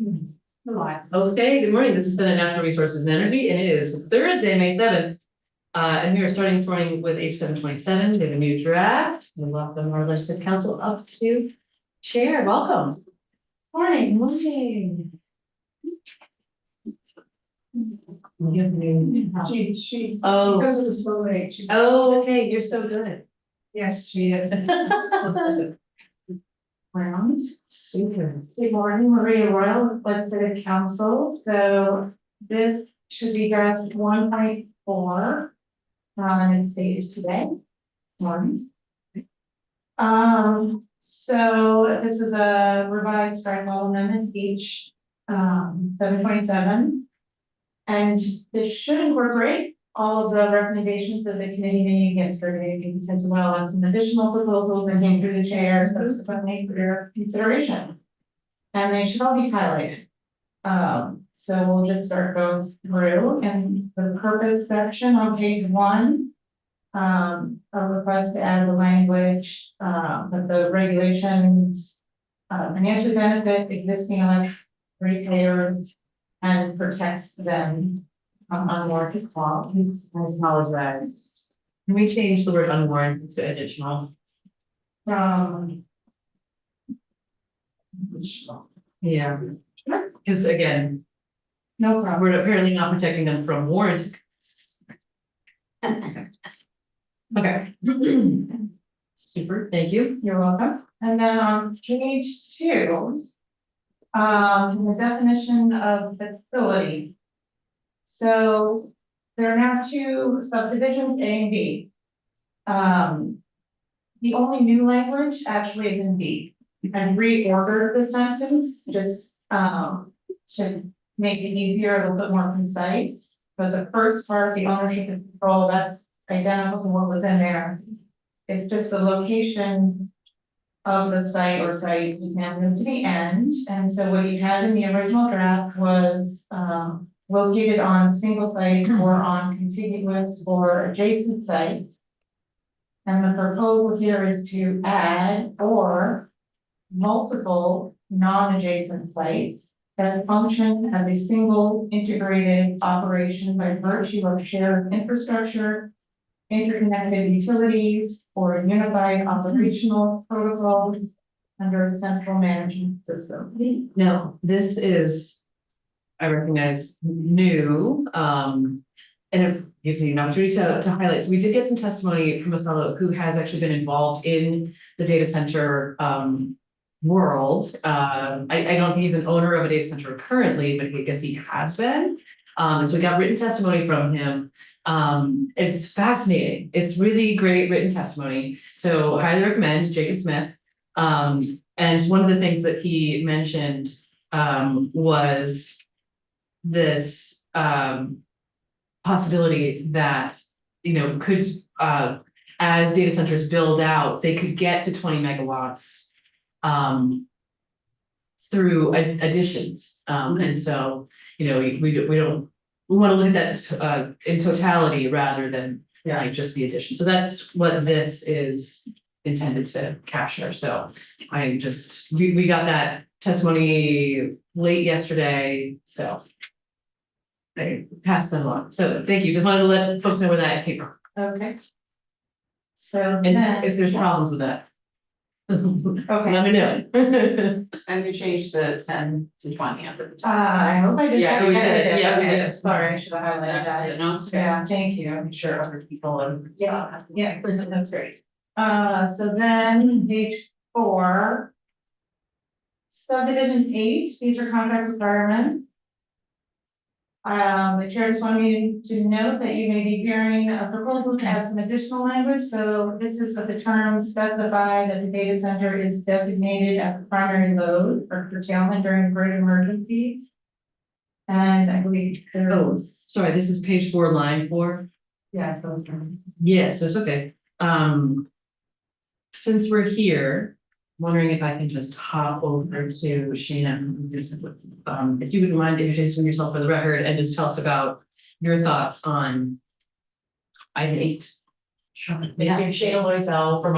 Okay, good morning. This is Senate Natural Resources and Energy, and it is Thursday, May 7th. And we are starting this morning with H 727. We have a new draft. We welcome our legislative council up to chair. Welcome. Morning. Morning. She Oh, because it was so late. oh, okay. You're so good. Yes, she is. Rounds. Super. Good morning, Maria Royal, Legislative Council. So this should be draft 1.4. It's dated today. Morning. So this is a revised strike law amendment H 727. And this should incorporate all of the recommendations of the committee meeting yesterday, as well as some additional proposals that came through the chair subsequently for your consideration. And they should all be highlighted. So we'll just start going through, and the purpose section on page 1. A request to add the language that the regulations financially benefit existing electric ratepayers and protects them from unwarranted clauses. I apologize. Can we change the word unwarranted to additional? Yeah. Because again, No problem. we're apparently not protecting them from warranted. Okay. Super, thank you. You're welcome. And then on page 2, the definition of facility. So there are now 2 subdivisions, A and B. The only new language actually is in B. And reordered the sentence just to make it easier, a little bit more concise. But the first part, the ownership and control, that's identical to what was in there. It's just the location of the site or site you can move to the end. And so what you had in the original draft was located on a single site or on contiguous or adjacent sites. And the proposal here is to add or multiple non-adjacent sites that function as a single integrated operation by virtue of shared infrastructure, interconnected utilities, or unified operational protocols under a central management system. No, this is, I recognize, new, and it gives me an opportunity to highlight. So we did get some testimony from a fellow who has actually been involved in the data center world. I don't think he's an owner of a data center currently, but I guess he has been. And so we got written testimony from him. It's fascinating. It's really great written testimony. So highly recommend Jacob Smith. And one of the things that he mentioned was this possibility that, could as data centers build out, they could get to 20 megawatts through additions. And so, we don't, we want to look at that in totality rather than like just the addition. So that's what this is intended to capture. So we got that testimony late yesterday, so I passed that along. So thank you. Just wanted to let folks know where that came from. Okay. So And then, if there's problems with that, okay. let me know. And you changed the 10 to 20 after the time. I hope I did. Yeah, we did. Yeah, we Okay, did. Sorry, I should have highlighted that. No, it's okay. Yeah, thank you. I'm sure other people and. Yeah, that's great. So then page 4. Subdivision 8, these are contract requirements. The chair just wanted me to note that you may be hearing a proposal to add some additional language. So this is that the terms specify that the data center is designated as the primary load for curtailment during grid emergencies. And I believe Oh, there's, sorry, this is page 4, line 4. yeah, those terms. Yes, so it's okay. Since we're here, wondering if I can just hop over to Shana. If you wouldn't mind introducing yourself for the record and just tell us about your thoughts on item 8. Sure. Yeah, I'm Shana Loisel from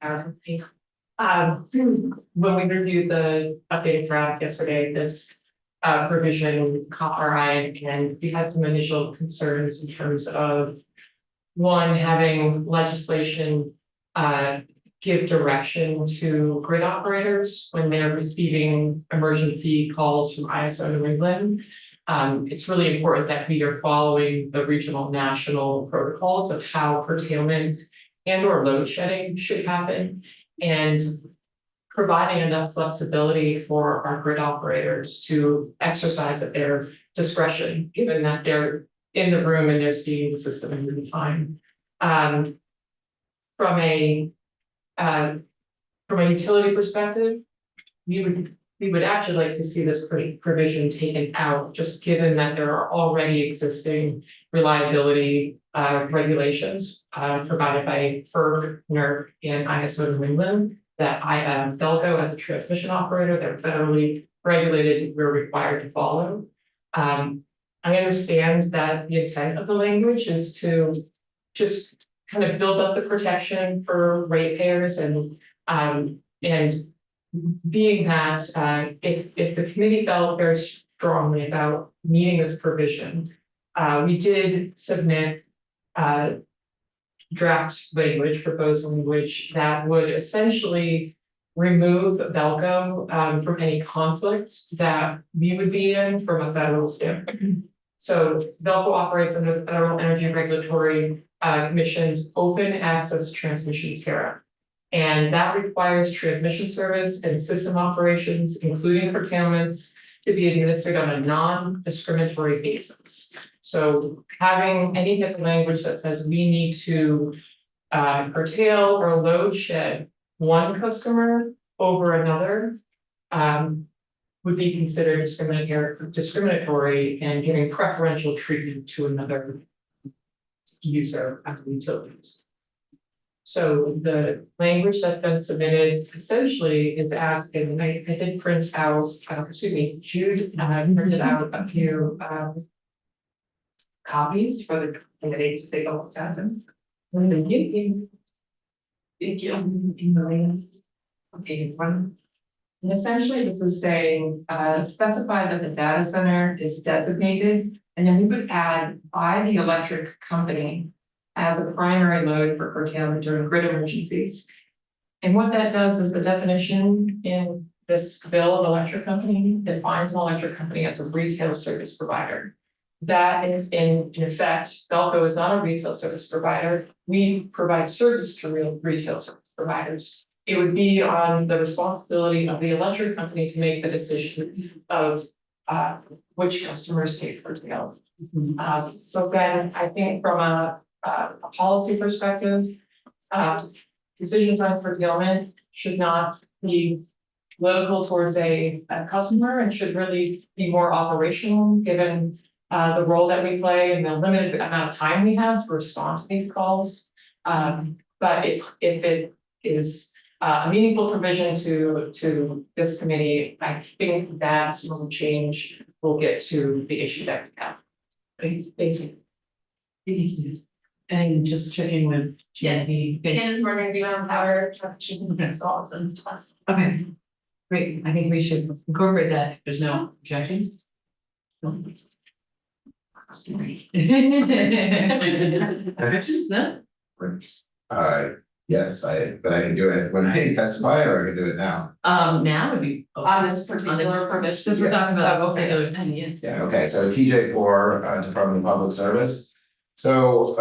Power Company. When we reviewed the updated draft yesterday, this provision caught our eye, and we had some initial concerns in terms of one, having legislation give direction to grid operators when they're receiving emergency calls from ISO New England. It's really important that we are following the regional national protocols of how curtailment and or load shedding should happen, and providing enough flexibility for our grid operators to exercise at their discretion, given that they're in the room and they're seeing the system in real time. From a utility perspective, we would actually like to see this provision taken out, just given that there are already existing reliability regulations provided by FERC, NERC, and ISO New England that Belco as a transmission operator, they're federally regulated, we're required to follow. I understand that the intent of the language is to just kind of build up the protection for ratepayers, and being that if the committee felt very strongly about meeting this provision, we did submit draft language, proposed language that would essentially remove Belco from any conflict that we would be in from a federal standpoint. So Belco operates under the Federal Energy Regulatory Commission's open access transmission tariff. And that requires transmission service and system operations, including curtailments, to be administered on a non-discriminatory basis. So having any type of language that says we need to curtail or load shed one customer over another would be considered discriminatory and giving preferential treatment to another user of the utilities. So the language that's been submitted essentially is asking, and I did print out, Jude printed out a few copies for the candidates to take a look at them. Thank you. Thank you. Okay, one. And essentially this is saying, specify that the data center is designated, and then we would add by the electric company as a primary load for curtailment during grid emergencies. And what that does is the definition in this bill of electric company defines an electric company as a retail service provider. That is in effect, Belco is not a retail service provider. We provide service to real retail service providers. It would be on the responsibility of the electric company to make the decision of which customers pay for curtailment. So again, I think from a policy perspective, decisions on curtailment should not be political towards a customer and should really be more operational, given the role that we play and the limited amount of time we have to respond to these calls. But if it is a meaningful provision to this committee, I think that will change. We'll get to the issue that we have. Thank you. And just checking with Jesse. Candace, we're gonna be on power, results and stuff. Okay, great. I think we should incorporate that. There's no objections. Objections, no? Yes, but I can do it when I testify, or I can do it now. Now would be. On this particular provision. Since we're talking about Yes. a particular thing, yes. Yeah, okay, so TJ4, Department of Public Service. So,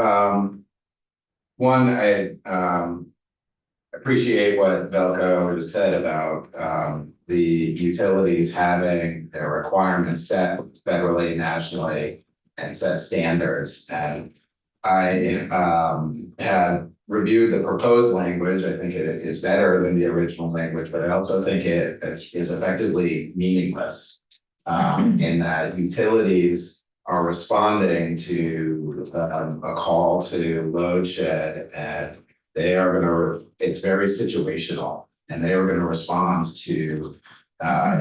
one, I appreciate what Belco just said about the utilities having their requirements set federally, nationally, and set standards. And I had reviewed the proposed language. I think it is better than the original language, but I also think it is effectively meaningless in that utilities are responding to a call to load shed, and they are gonna, it's very situational, and they are gonna respond to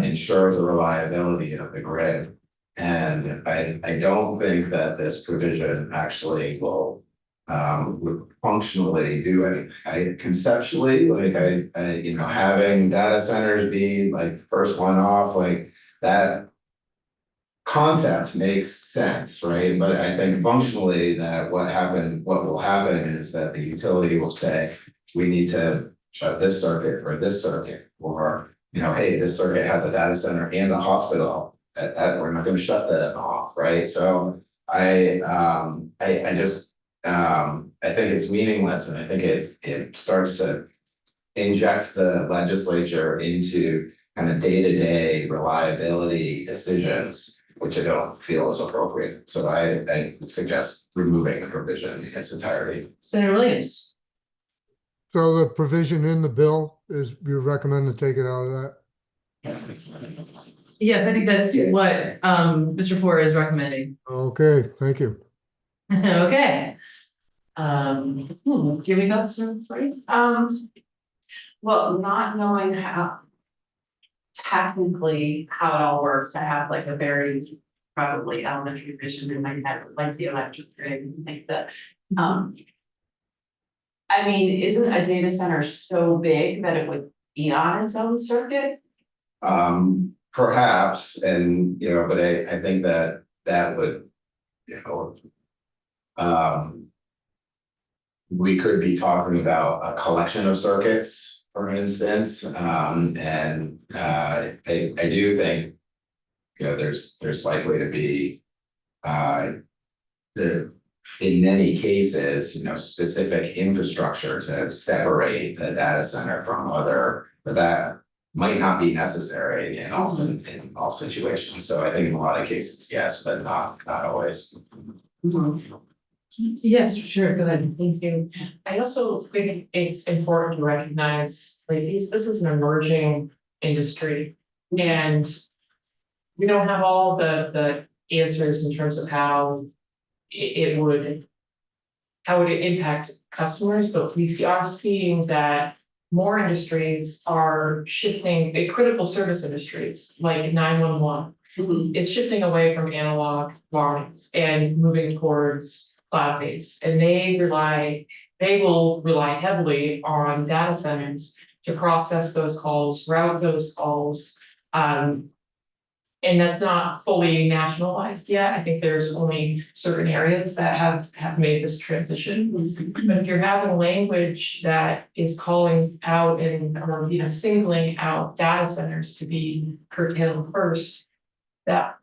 ensure the reliability of the grid. And I don't think that this provision actually will would functionally do anything. I conceptually, like I having data centers be like first one off, like that concept makes sense, right? But I think functionally that what will happen is that the utility will say, we need to shut this circuit or this circuit, or, hey, this circuit has a data center and a hospital. We're not gonna shut that off, right? So I just, I think it's meaningless, and I think it starts to inject the legislature into kind of day-to-day reliability decisions, which I don't feel is appropriate. So I suggest removing the provision in its entirety. Senator Williams. So the provision in the bill is you recommend to take it out of that? Yes, I think that's what Mr. Ford is recommending. Okay, thank you. Okay. Do you have any thoughts, sorry? Well, not knowing how technically how it all works, I have like a very probably elementary vision in my head, like the electric grid and think that, I mean, isn't a data center so big that it would be on its own circuit? Perhaps, and but I think that would, we could be talking about a collection of circuits, for instance, and I do think, there's likely to be, in many cases, specific infrastructure to separate the data center from other, but that might not be necessary in all situations. So I think in a lot of cases, yes, but not always. Yes, sure, go ahead. Thank you. I also think it's important to recognize, like, this is an emerging industry. And we don't have all the answers in terms of how it would impact customers, but we are seeing that more industries are shifting, critical service industries like 911. It's shifting away from analog lines and moving towards cloud-based, and they will rely heavily on data centers to process those calls, route those calls. And that's not fully nationalized yet. I think there's only certain areas that have made this transition. But if you're having language that is calling out and singling out data centers to be curtailed first, that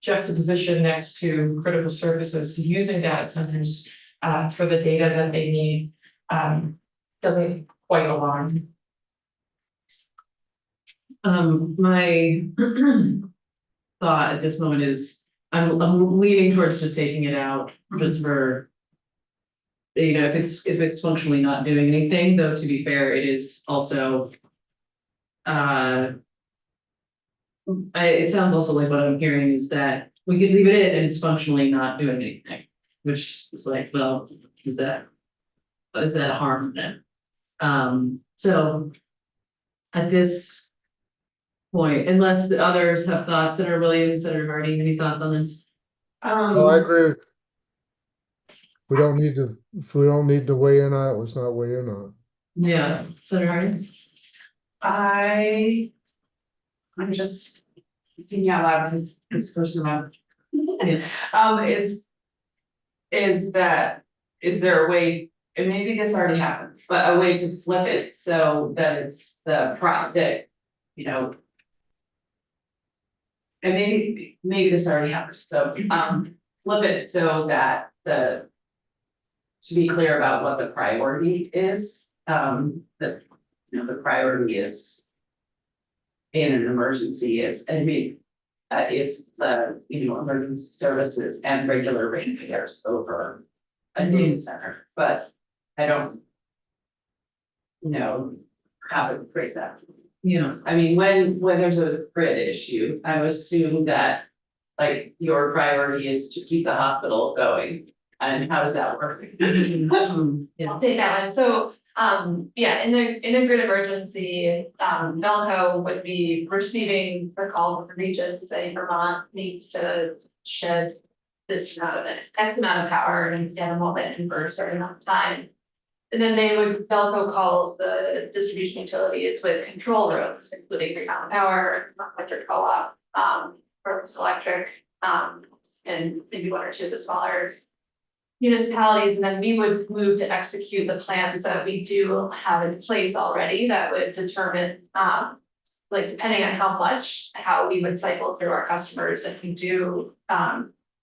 juxtaposition next to critical services using data centers for the data that they need doesn't quite align. My thought at this moment is I'm leaning towards just taking it out just for, if it's functionally not doing anything, though, to be fair, it is also it sounds also like what I'm hearing is that we could leave it in and it's functionally not doing anything, which is like, well, is that a harm then? So at this point, unless the others have thoughts, Senator Williams, Senator Hardy, any thoughts on this? Oh, I agree. If we don't need to weigh in on it, let's not weigh in on Yeah, Senator Hardy? I'm just thinking out loud because this person is there a way, and maybe this already happens, but a way to flip it so that it's the product, and maybe this already happens, so flip it so that to be clear about what the priority is, the priority is in an emergency is the emergency services and regular ratepayers over a data center, but I don't know how to phrase that. Yeah. I mean, when there's a grid issue, I would assume that like your priority is to keep the hospital going. And how does that work? I'll take that one. So, yeah, in a grid emergency, Belco would be receiving a call from the region saying Vermont needs to shed this amount of X amount of power in a moment and for a certain amount of time. And then Belco calls the distribution utilities with control rooms, including Green Mountain Power, electric co-op, Burns Electric, and maybe one or two of the smaller municipalities, and then we would move to execute the plans that we do have in place already that would determine, like depending on how we would cycle through our customers if we do,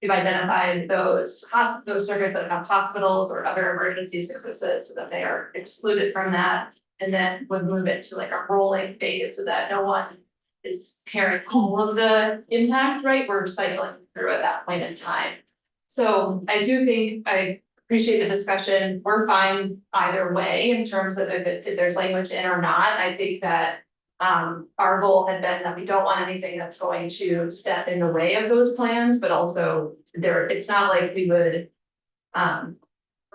we've identified those circuits that have hospitals or other emergency services so that they are excluded from that. And then would move it to like a rolling phase so that no one is carrying all of the impact, right? We're cycling through at that point in time. So I do think I appreciate the discussion. We're fine either way in terms of if there's language in or not. I think that our goal had been that we don't want anything that's going to step in the way of those plans, but also it's not like we would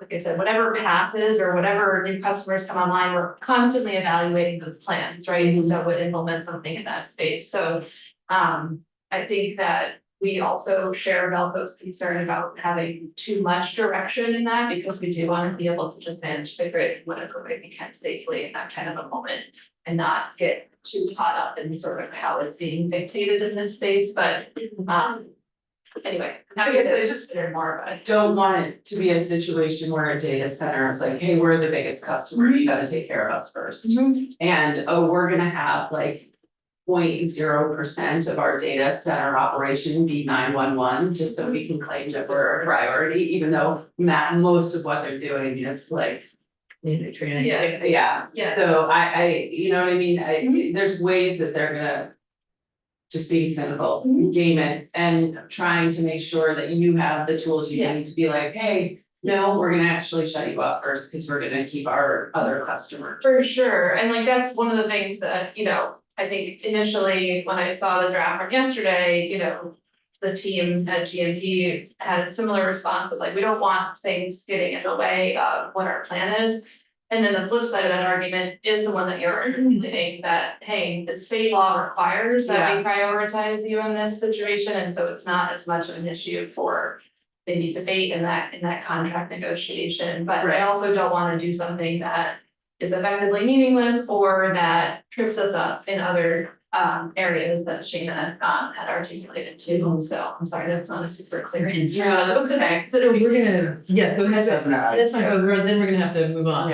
like I said, whatever passes or whatever new customers come online, we're constantly evaluating those plans, right? And so would implement something in that space. So I think that we also share Velco's concern about having too much direction in that because we do want to be able to just manage the grid whatever way we can safely in that kind of a moment and not get too caught up in sort of how it's being dictated in this space. But anyway, I guess I just more about it. don't want it to be a situation where a data center is like, hey, we're the biggest customer, you gotta take care of us first. And, oh, we're gonna have like 0.0% of our data center operation be 911, just so we can claim that we're a priority, even though most of what they're doing is like. Yeah. So I, you know what I mean, there's ways that they're gonna. Just being cynical, game it, and trying to make sure that you have the tools you need to be like, hey, no, we're gonna actually shut you up first, because we're gonna keep our other customers. For sure, and like that's one of the things that, I think initially when I saw the draft from yesterday, the team at GMP had a similar response of like, we don't want things getting in the way of what our plan is. And then the flip side of that argument is the one that you're articulating that, hey, the state law requires that we prioritize you in this situation, and so it's not as much of an issue for maybe debate in that contract negotiation, but I also don't wanna do something that is effectively meaningless or that trips us up in other areas that Shayna had articulated too, so I'm sorry, that's not a super clear answer. Yeah, that's okay. So we're gonna, yeah, go ahead, Yeah. that's fine, then we're gonna have to move on.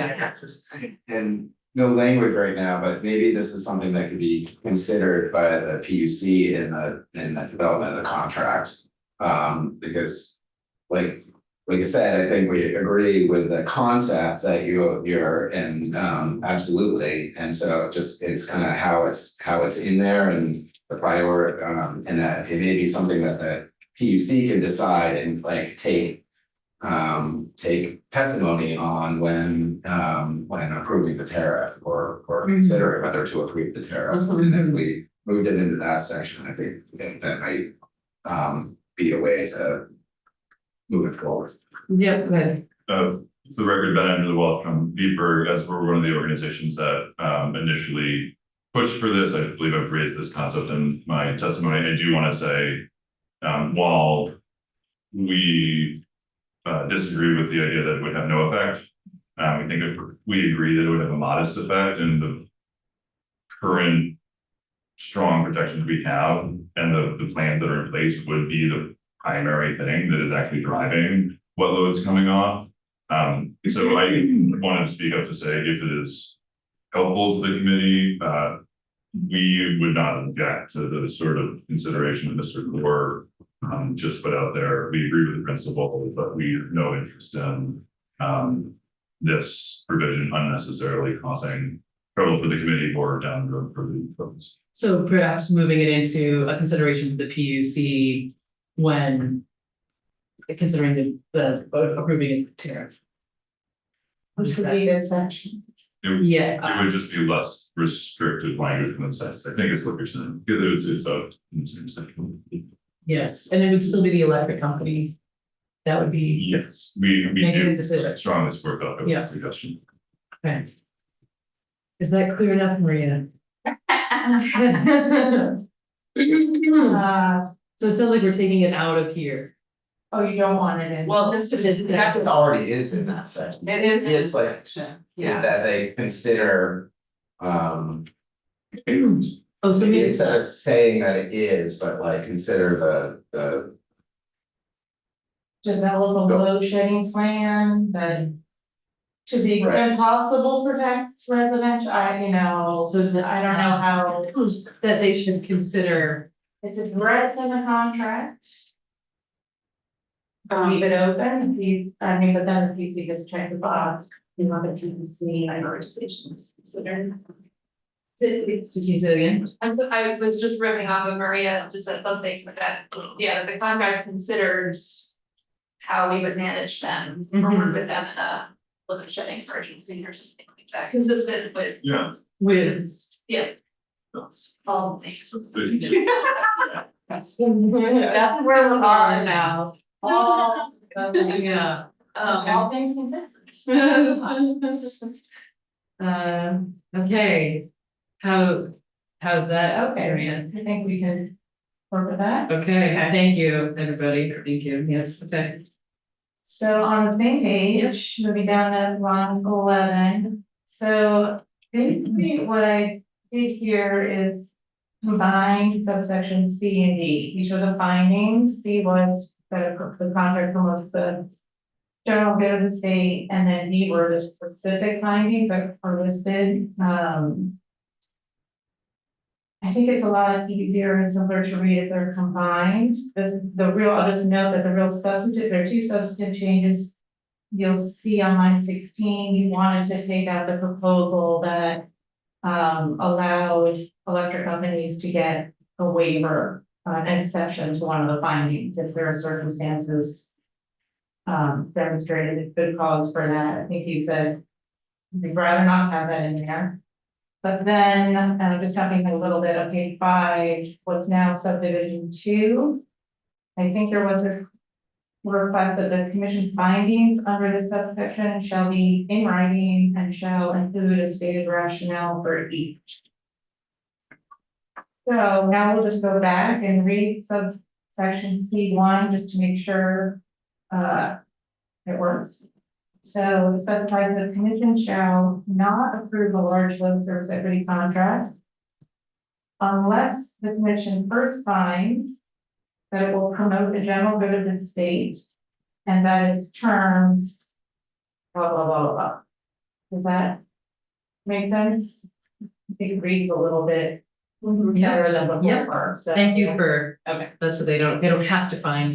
And no language right now, but maybe this is something that could be considered by the PUC in the development of the contract. Because like I said, I think we agree with the concept that you're in, absolutely. And so it's kind of how it's in there and the priority, and that it may be something that the PUC can decide and like take testimony on when approving the tariff or considering whether to approve the tariff. And if we moved it into that section, I think that might be a way to move it forward. Yes, go ahead. For the record, Ben Andrew Welch from Beeper, as we're one of the organizations that initially pushed for this. I believe I've raised this concept in my testimony. I do want to say, while we disagree with the idea that it would have no effect, we think we agree that it would have a modest effect, and the current strong protections we have and the plans that are in place would be the primary thing that is actually driving what load's coming off. So I wanted to speak up to say if it is helpful to the committee, we would not object to the sort of consideration that Mr. Gore just put out there. We agree with the principle, but we have no interest in this provision unnecessarily causing trouble for the committee or down the road for the folks. So perhaps moving it into a consideration for the PUC when considering the approving the tariff. Which would be this section. Yeah. It would just be less restrictive language in the sense, I think is what you're saying, because it's a in the same section. Yes, and it would still be the electric company. That would be, Yes, we making a do decision. strongly support that Yeah. suggestion. Okay. Is that clear enough, Maria? So it sounds like we're taking it out of here. Oh, you don't want it in. Well, this is. That's what already is in that section. It is in It's like- section, That they consider, Okay, Oh, so maybe it's Instead of saying that it is, but like consider the, Develop a load shedding plan that. To the Right. extent possible protects residential, so that I don't know how, that they should consider. it's addressed in the contract. Um, Leave it open, if you, but then if you see this checks a box, you want the PPC prioritization is considered. So can you say that again? And so I was just ripping off of Maria, just said something that, yeah, the contract considers. How we would manage them or work with them in a load shedding emergency or something like that, consistent with, Yeah. With. yeah. All things. That's where we're at now. All, Yeah. all things consensus. Okay. How's that? Okay, Marianne? I think we can work with that. Okay, thank you, everybody. Thank you. Yes, okay. So on the same page, moving down to line 11, so basically what I did here is combine subsection C and D. These are the findings. C was that the contract promotes the general good of the state, and then D were the specific findings that are listed. I think it's a lot easier and simpler to read if they're combined. This is the real, I'll just note that the real substantive, there are two substantive changes. You'll see on line 16, you wanted to take out the proposal that allowed electric companies to get a waiver, an exception to one of the findings if there are circumstances demonstrated good cause for that. I think you said we'd rather not have that in there. But then, just jumping a little bit on page 5, what's now subdivision 2. I think there was a request that the commission's findings under this subsection shall be in writing and shall include a stated rationale for each. So now we'll just go back and read subsection C1 just to make sure it works. So it specifies that the commission shall not approve a large load service equity contract unless the commission first finds that it will promote the general good of the state and that its terms blah, blah, blah, blah, blah. Does that make sense? I think it reads a little bit better than before. So Thank you for, okay. that's so they don't have to find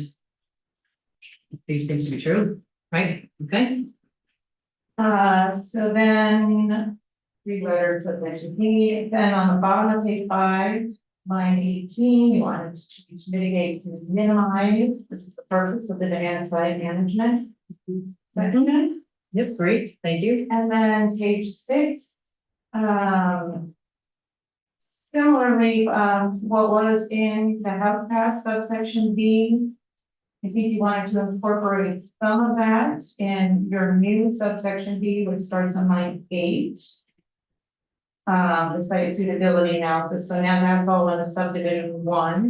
these things to be true, right? Okay. So then, 3 letters of section B, then on the bottom of page 5, line 18, you wanted to mitigate to minimize, this is the purpose of the demand side management section. Yep, great, thank you. And then page 6, similarly, what was in the house pass subsection B, I think you wanted to incorporate some of that in your new subsection B, which starts on line 8. The site suitability analysis, so now that's all in a subdivision 1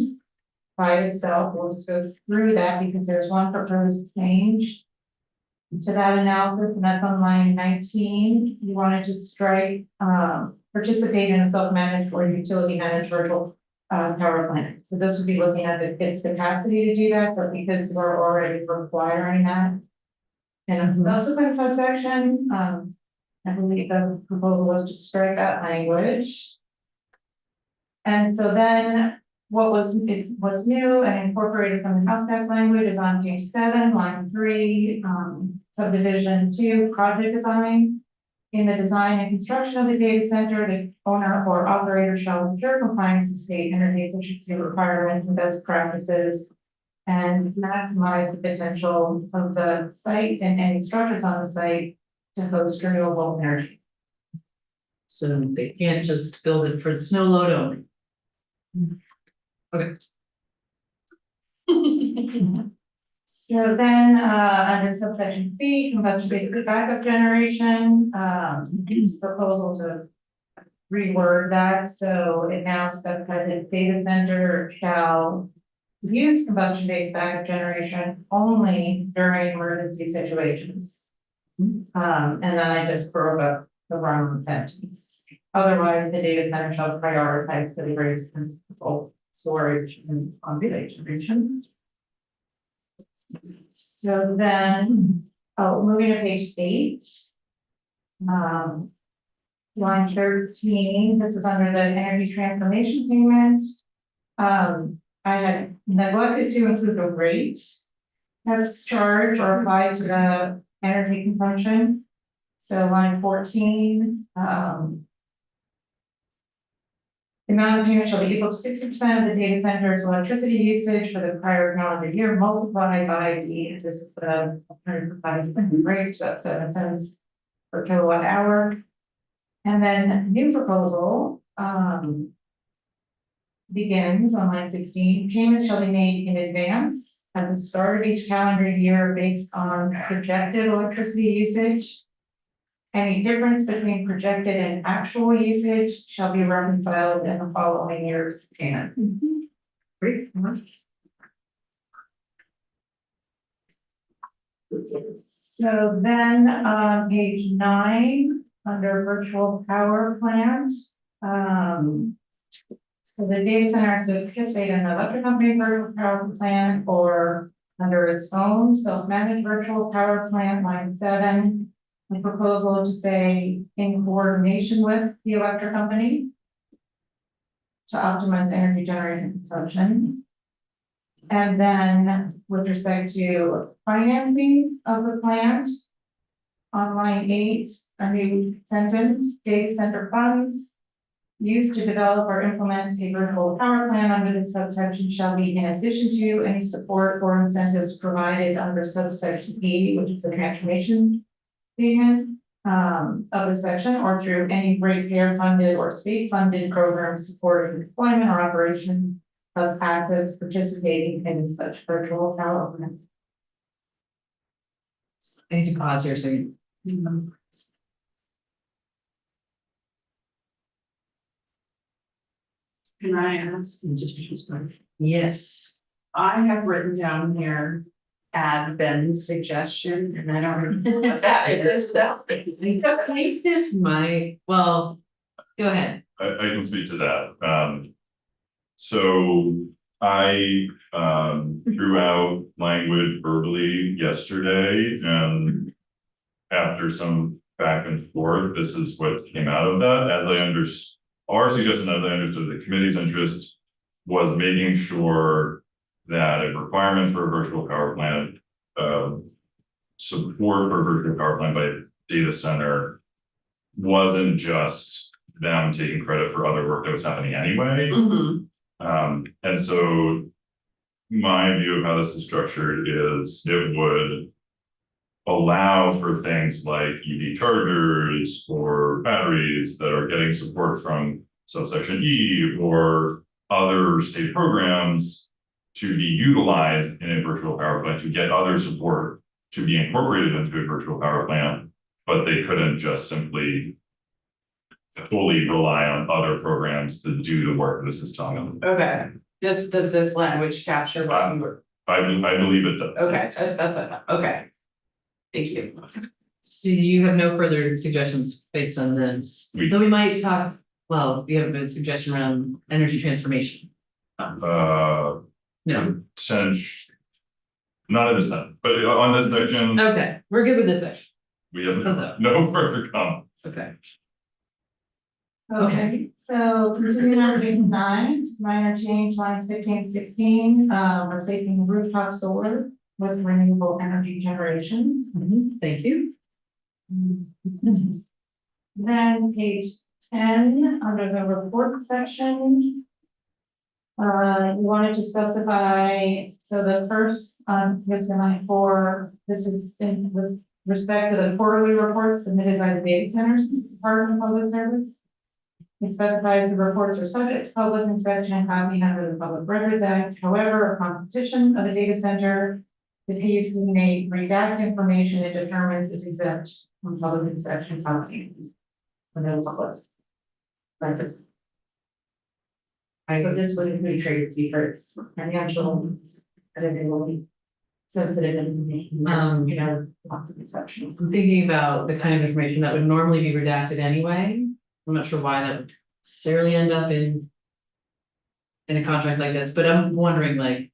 by itself. We'll just go through that because there's one proposed change to that analysis, and that's on line 19. You wanted to strike participate in a self-managed or utility managed virtual power plant. So this would be looking at its capacity to do that, but because we're already requiring that in a subsequent subsection, I believe the proposal was to strike that language. And so then what's new and incorporated from the house pass language is on page 7, line 3, subdivision 2, project design. In the design and construction of the data center, the owner or operator shall ensure compliance with state energy efficiency requirements and best practices and maximize the potential of the site and any structures on the site to host renewable energy. So they can't just build it for the snow load only. Okay. So then, under subsection C, combustion-based backup generation, proposal to reword that, so it now specifies that data center shall use combustion-based backup generation only during emergency situations. And then I just broke up the wrong sentence. Otherwise, the data center shall prioritize delivery of principal storage and on-site region. So then, oh, moving to page 8. Line 13, this is under the energy transformation payment. I had neglected to include the rate that's charged or applied to the energy consumption. So line 14, the amount of payment shall be equal to 60% of the data center's electricity usage for the prior calendar year multiplied by this is the 105 rate, so that's 7 cents per kilowatt hour. And then new proposal, begins on line 16, payments shall be made in advance at the start of each calendar year based on projected electricity usage. Any difference between projected and actual usage shall be reconciled in the following year's payment. Great. So then, page 9, under virtual power plant, so the data center has to participate in the electric company's virtual power plant or under its own self-managed virtual power plant, line 7. The proposal to say in coordination with the electric company to optimize energy generation consumption. And then with respect to financing of the plant, on line 8, a new sentence, data center funds used to develop or implement a virtual power plant under this subsection shall be in addition to any support or incentives provided under subsection E, which is the transformation payment of the section, or through any ratepayer funded or state funded programs supporting the deployment or operation of assets participating in such virtual power plant. I need to pause here, so you. Can I ask? Yes. I have written down here, add Ben's suggestion, and I don't remember what that is, so. I think this might, well, go ahead. I can speak to that. So I threw out language verbally yesterday, and after some back and forth, this is what came out of that. As I understood, our suggestion, as I understood the committee's interest, was making sure that a requirement for a virtual power plant, support for a virtual power plant by a data center, wasn't just them taking credit for other work that was happening anyway. And so my view of how this is structured is it would allow for things like EV chargers or batteries that are getting support from subsection E or other state programs to be utilized in a virtual power plant to get other support to be incorporated into a virtual power plant, but they couldn't just simply fully rely on other programs to do the work this is telling them. Okay, does this language capture what you were, I believe it does. okay, that's what I thought, okay. Thank you. So you have no further suggestions based on this? Though we might talk, well, we have a suggestion around energy transformation. No, Not at this time, but on this section, okay, we're good with this section, we have Thumbs up. no further comments. okay. Okay, so continuing on page 9, minor change lines 15 and 16, replacing rooftop solar with renewable energy generation. Thank you. Then page 10, under the report section. You wanted to specify, so the first, here's the line 4, this is in with respect to the quarterly reports submitted by the data centers, Department of Public Service. It specifies the reports are subject to public inspection and copying under the Public Records Act. However, upon petition of a data center, the PUC may redact information it determines is exempt from public inspection copying. When those public records. So this would include trade secrets, financial, and everything will be sensitive information, you know, lots of exceptions. I'm thinking about the kind of information that would normally be redacted anyway. I'm not sure why that would necessarily end up in a contract like this, but I'm wondering like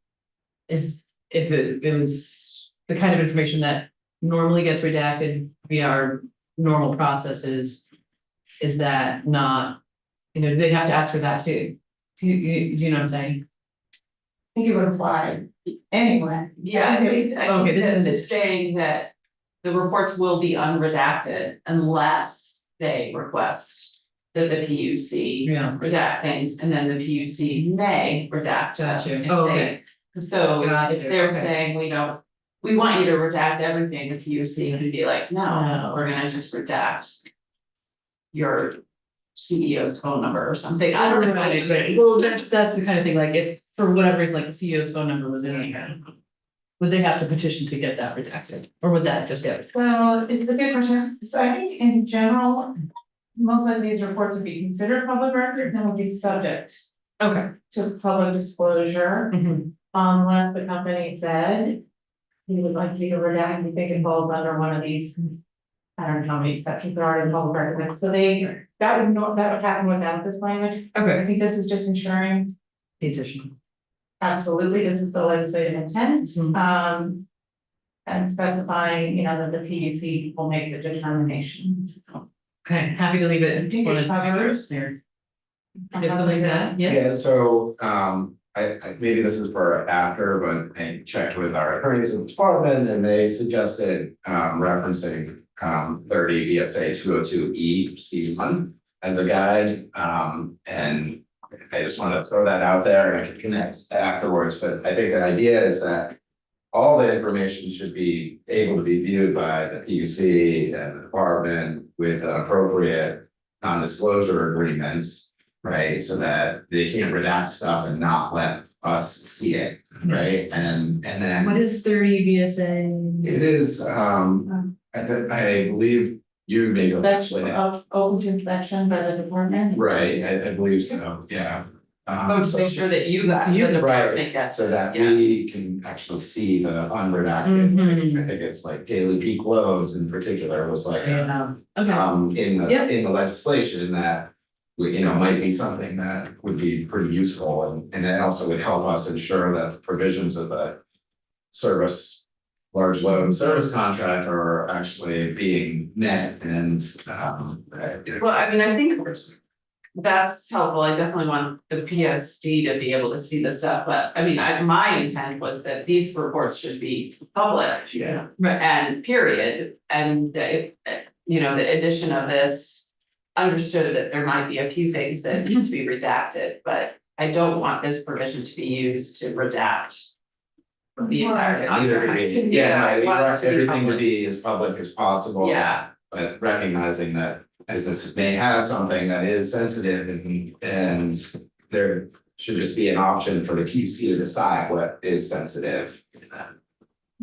if it was the kind of information that normally gets redacted via our normal processes, is that not, you know, they have to ask for that too? Do you know what I'm saying? I think it would apply anyway. Yeah, I think Okay, this that is- it's saying that the reports will be unredacted unless they request that the PUC Yeah. redact things, and then the PUC may redact them. Gotcha. if Oh, they- okay. So Gotcha, if they're okay. saying we want you to redact everything, the PUC can be like, no, No. we're gonna just redact your CEO's phone number or something, I don't know. Right. Well, that's the kind of thing, like if for whatever reason, like the CEO's phone number was in here. Would they have to petition to get that redacted, or would that just get? So it's a good question. So I think in general, most of these reports would be considered public records and would be subject Okay. to public disclosure. Mhm. Unless the company said we would like you to redact, we think it falls under one of these. I don't know how many exceptions there are in public records, so that would happen without this language. I Okay. think this is just ensuring, The additional. absolutely, this is the legislative intent. Mhm. And specifying, you know, that the PUC will make the determinations. Okay, happy to leave it. think Just it wanted to make sure covers- it's clear. You have something to add? Yeah. Yeah, so, I maybe this is for after, but I checked with our attorneys in the department and they suggested, referencing, 30 VSA 202E C1 as a guide, and I just wanted to throw that out there and I can connect afterwards, but I think the idea is that all the information should be able to be viewed by the PUC and the department with appropriate non-disclosure agreements, right? So that they can't redact stuff and not let us see it, right? And then What is 30 VSA? it is, I believe you may go That's explain it. open section by the department. Right, I believe so, yeah. Oh, to make sure that you got the Right, department gets so that yeah. we can actually see the unredacted, Mhm. I think it's like daily peak loads in particular was like. Yeah, okay. In the legislation that. You know, might be something that would be pretty useful and it also would help us ensure that the provisions of the. Service, large load service contract are actually being met and Well, I mean, I think that's helpful, I definitely want the PSD to be able to see the stuff, but I mean, my intent was that these reports should be public. Yeah. And period, and that if, you know, the addition of this. Understood that there might be a few things that need to be redacted, but I don't want this provision to be used to redact. The entire Neither do contract. we. Yeah, I no, we want want it to be everything to public. be as public as possible. Yeah, But recognizing that businesses may have something that is sensitive and there should just be an option for the PUC to decide what is sensitive.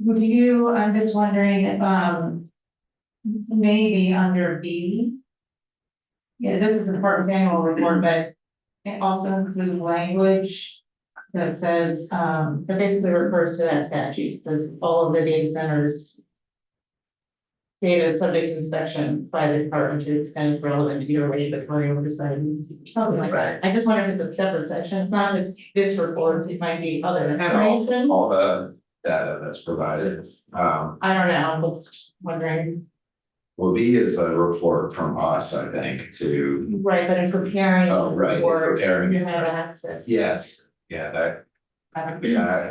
Would you, I'm just wondering if, maybe under B. Yeah, this is a department's annual report, but it also includes language that says, that basically refers to that statute, it says all of the data centers. Data is subject to inspection by the department to the extent relevant to your regulatory oversight, something like that. I just wondered if it's a separate section, it's not just this report, it might be other information. All the data that's provided. I don't know, I'm just wondering, Well, B is a report from us, I think, to, right, but in preparing. oh, right, in for preparing You it. have access. Yes, yeah, that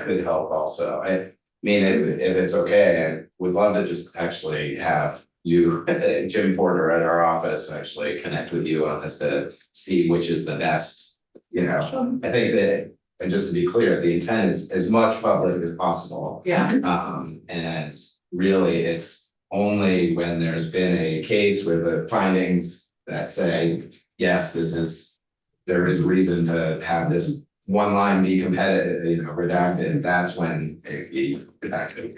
could help also. I mean, if it's okay, I would love to just actually have you, Jim Porter at our office, actually connect with you on this to see which is the best. You know, I think that, and just to be clear, the intent is as much public as possible. yeah, And really, it's only when there's been a case where the findings that say, yes, there is reason to have this one line be competitive, you know, redacted, that's when it be redacted.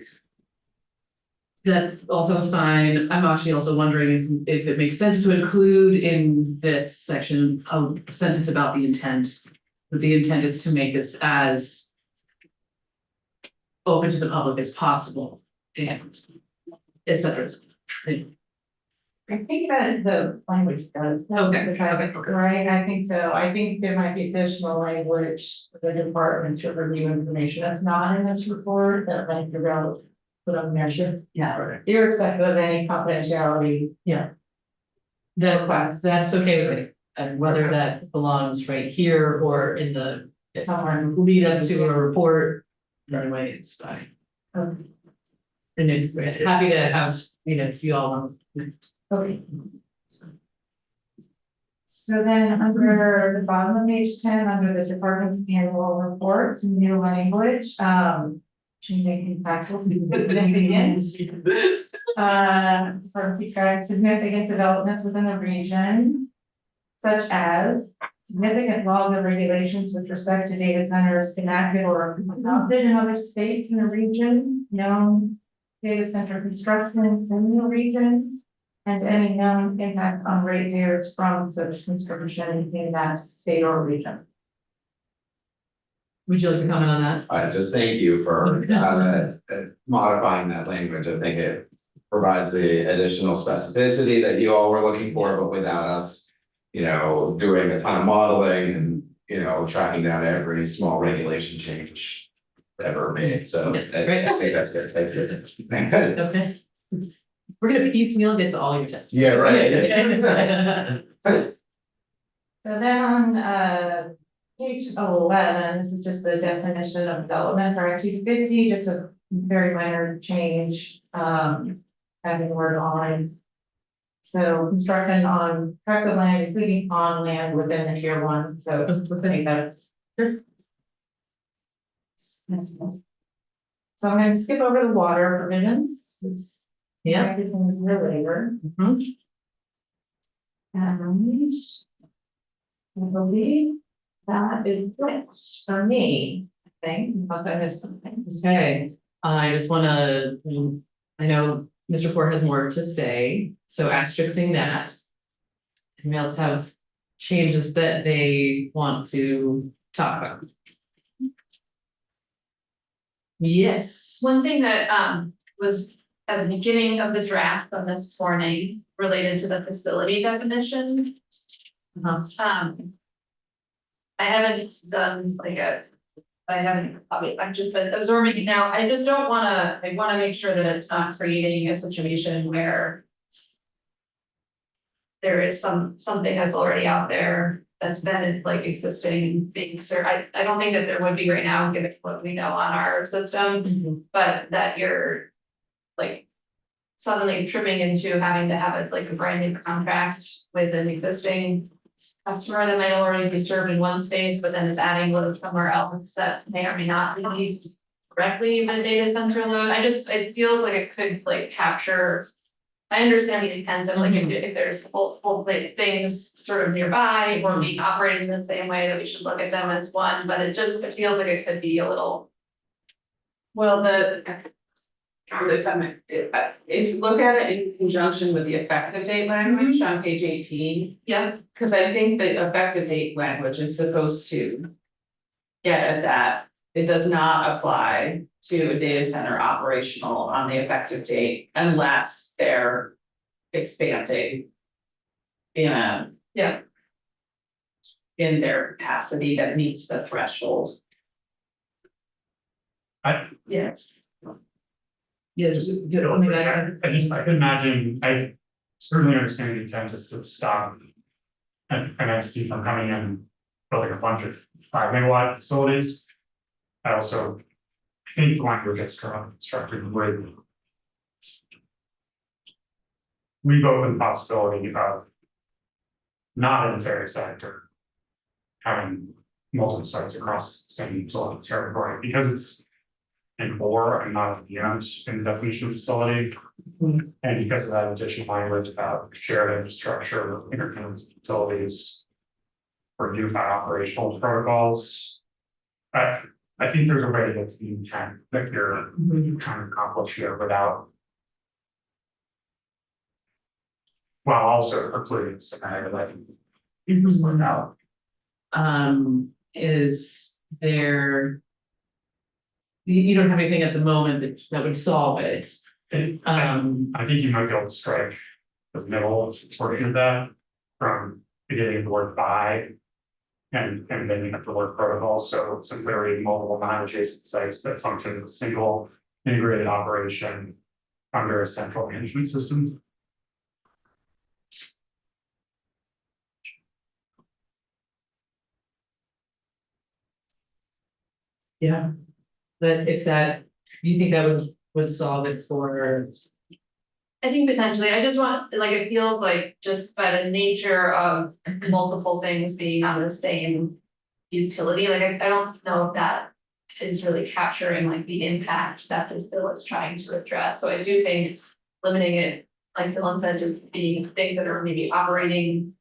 That also is fine. I'm actually also wondering if it makes sense to include in this section a sentence about the intent. That the intent is to make this as open to the public as possible, and et cetera. I think that the language does. Okay, If I- okay. Right, I think so. I think there might be additional language for the department to review information that's not in this report that might be relevant. Put on there, sure. Yeah, Irrespective of any confidentiality. that's okay with me, and whether that belongs right here or in the Somewhere. lead up to a report, anyway, it's fine. Um, And it's happy to have, if you all want. Okay. So then under the bottom of page 10, under the department's annual reports, new language, changing faculty significant. Sort of describes significant developments within the region. Such as significant laws and regulations with respect to data centers enacted or adopted in other states in the region, known data center construction in the region. And any known impact on ratepayers from such construction in that state or region. Would you like to comment on that? I just thank you for modifying that language. I think it provides the additional specificity that you all were looking for, but without us, doing a ton of modeling and, tracking down every small regulation change ever made. So I think that's good. Thank you. Okay. We're gonna piecemeal get to all your tests. Yeah, right. So then on page 11, this is just the definition of development for Act 250, just a very minor change, having the word on. So construction on tracts of land, including on land within the tier 1, so I think that's. So I'm gonna skip over the water provisions, it's. Yeah. This one is real labor. Mhm. And I believe that is it for me, I think, unless I missed something. Okay, I just wanna, I know Mr. Ford has more to say, so asterixing that. Anybody else have changes that they want to talk about? Yes. One thing that was at the beginning of the draft of this morning related to the facility definition. Uh-huh. I haven't done I've just been absorbing it now. I just don't wanna, I wanna make sure that it's not creating a situation where there is something that's already out there that's been existing being served. I don't think that there would be right now, given what we know on our system, but that you're suddenly tripping into having to have a brand new contract with an existing customer that might already be served in one space, but then is adding load somewhere else that may or may not need directly the data center load. It feels like it could capture. I understand the intent of if there's multiple things sort of nearby or being operated in the same way, that we should look at them as one, but it feels like it could be a little. Well, if you look at it in conjunction with the effective date language on page 18. Yeah. Cause I think the effective date language is supposed to get at that. It does not apply to a data center operational on the effective date unless they're expanding in their capacity that meets the threshold. Yes. Yeah, just get on that. I can imagine, I certainly understand the intent is to stop an entity from coming in and building a bunch of 5 megawatt facilities. I also think the language gets constructed in a way that leave open the possibility of not in the ferry sector having multiple sites across the same utility territory, because it's an or and not an and in the definition of facility. And because of that additional language about shared infrastructure with interconnected utilities for unified operational protocols. I think there's a way to get to the intent that you're trying to accomplish here without. While also precluding scenario that people work out. Is there? you don't have anything at the moment that would solve it. And Um, I think you might be able to strike the middle portion of that from beginning of the word by. And then you have the word protocol, so simply read multiple non-adjacent sites that function as a single integrated operation under a central management system. yeah. But if that, you think that would solve it for, I think potentially, I just want, like, it feels like just by the nature of multiple things being on the same utility, like, I don't know if that is really capturing like the impact that this bill is trying to address, so I do think limiting it, like Dylan said, to be things that are maybe operating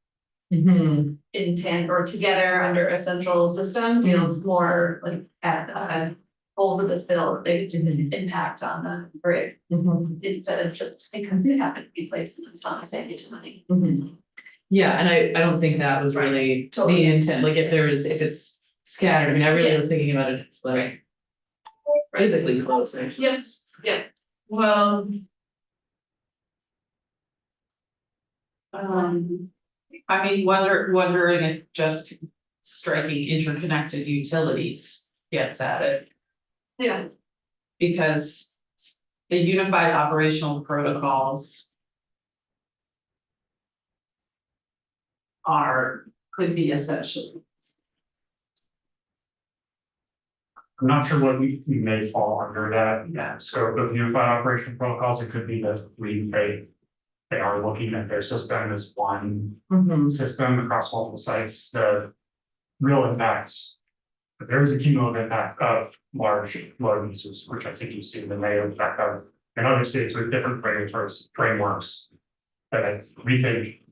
mhm, in tandem or together under a central system feels more like at the goals of this bill, they didn't impact on the grid. mhm, Instead of just because they happen to be placed in the same utility. mhm. Yeah, and I don't think that was really the Totally. intent, like if it's scattered, I mean, I really Yeah. was thinking about it, it's like. Right. Physically close, actually. Yep, yep, well, I mean, wondering if just striking interconnected utilities gets at it, yeah, because the unified operational protocols could be essential. I'm not sure what we may fall under that scope of unified operation protocols. It could be that they are looking at their system as one Mhm. system across multiple sites. The real impact, there is a cumulative impact of large load users, which I think you see the negative effect of in other states with different regulatory frameworks that we think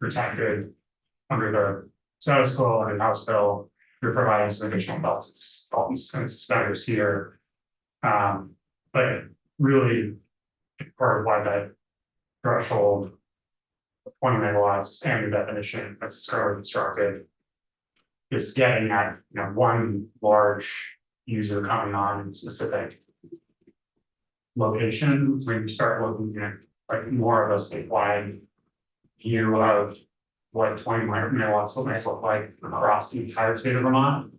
protected under the status quo and House bill. You're providing some additional belts and suspenders here. But really part of why that threshold of 20 megawatts and the definition as it's currently constructed is getting at, one large user coming on in specific location. When you start looking at like more of a statewide view of what 20 megawatts might look like across the entire state of Vermont,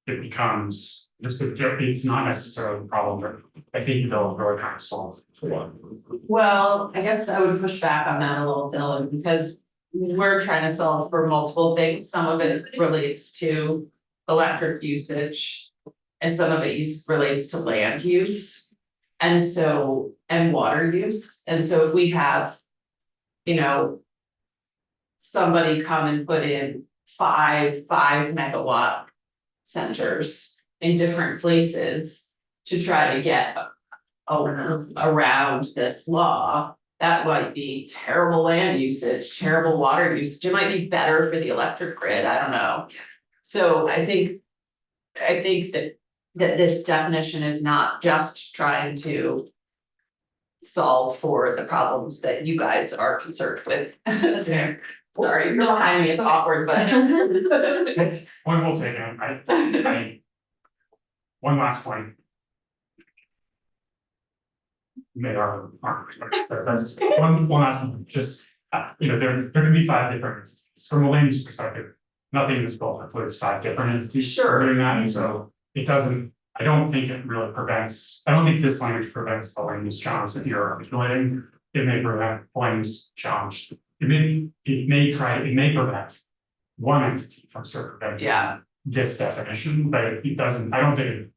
it becomes just it's not necessarily a problem, but I think they'll really trying to solve for. Well, I guess I would push back on that a little, Dylan, because we're trying to solve for multiple things. Some of it relates to electric usage. And some of it relates to land use. And water use. And so if we have, somebody come and put in five megawatt centers in different places to try to get around this law, that might be terrible land usage, terrible water usage. It might be better for the electric grid, I don't know. So I think that this definition is not just trying to solve for the problems that you guys are concerned with. Sorry, you're behind me, it's awkward, but. One will take it, I one last point. Made our perspective, that's one last one, just, there can be 5 different entities, from a land use perspective. Nothing in this bill includes 5 different entities. Sure. Doing that, and so it doesn't, I don't think it really prevents, I don't think this language prevents the land use challenge that you're articulating. It may prevent land use challenge, it may prevent one entity from circumventing this definition, but it doesn't, I don't think it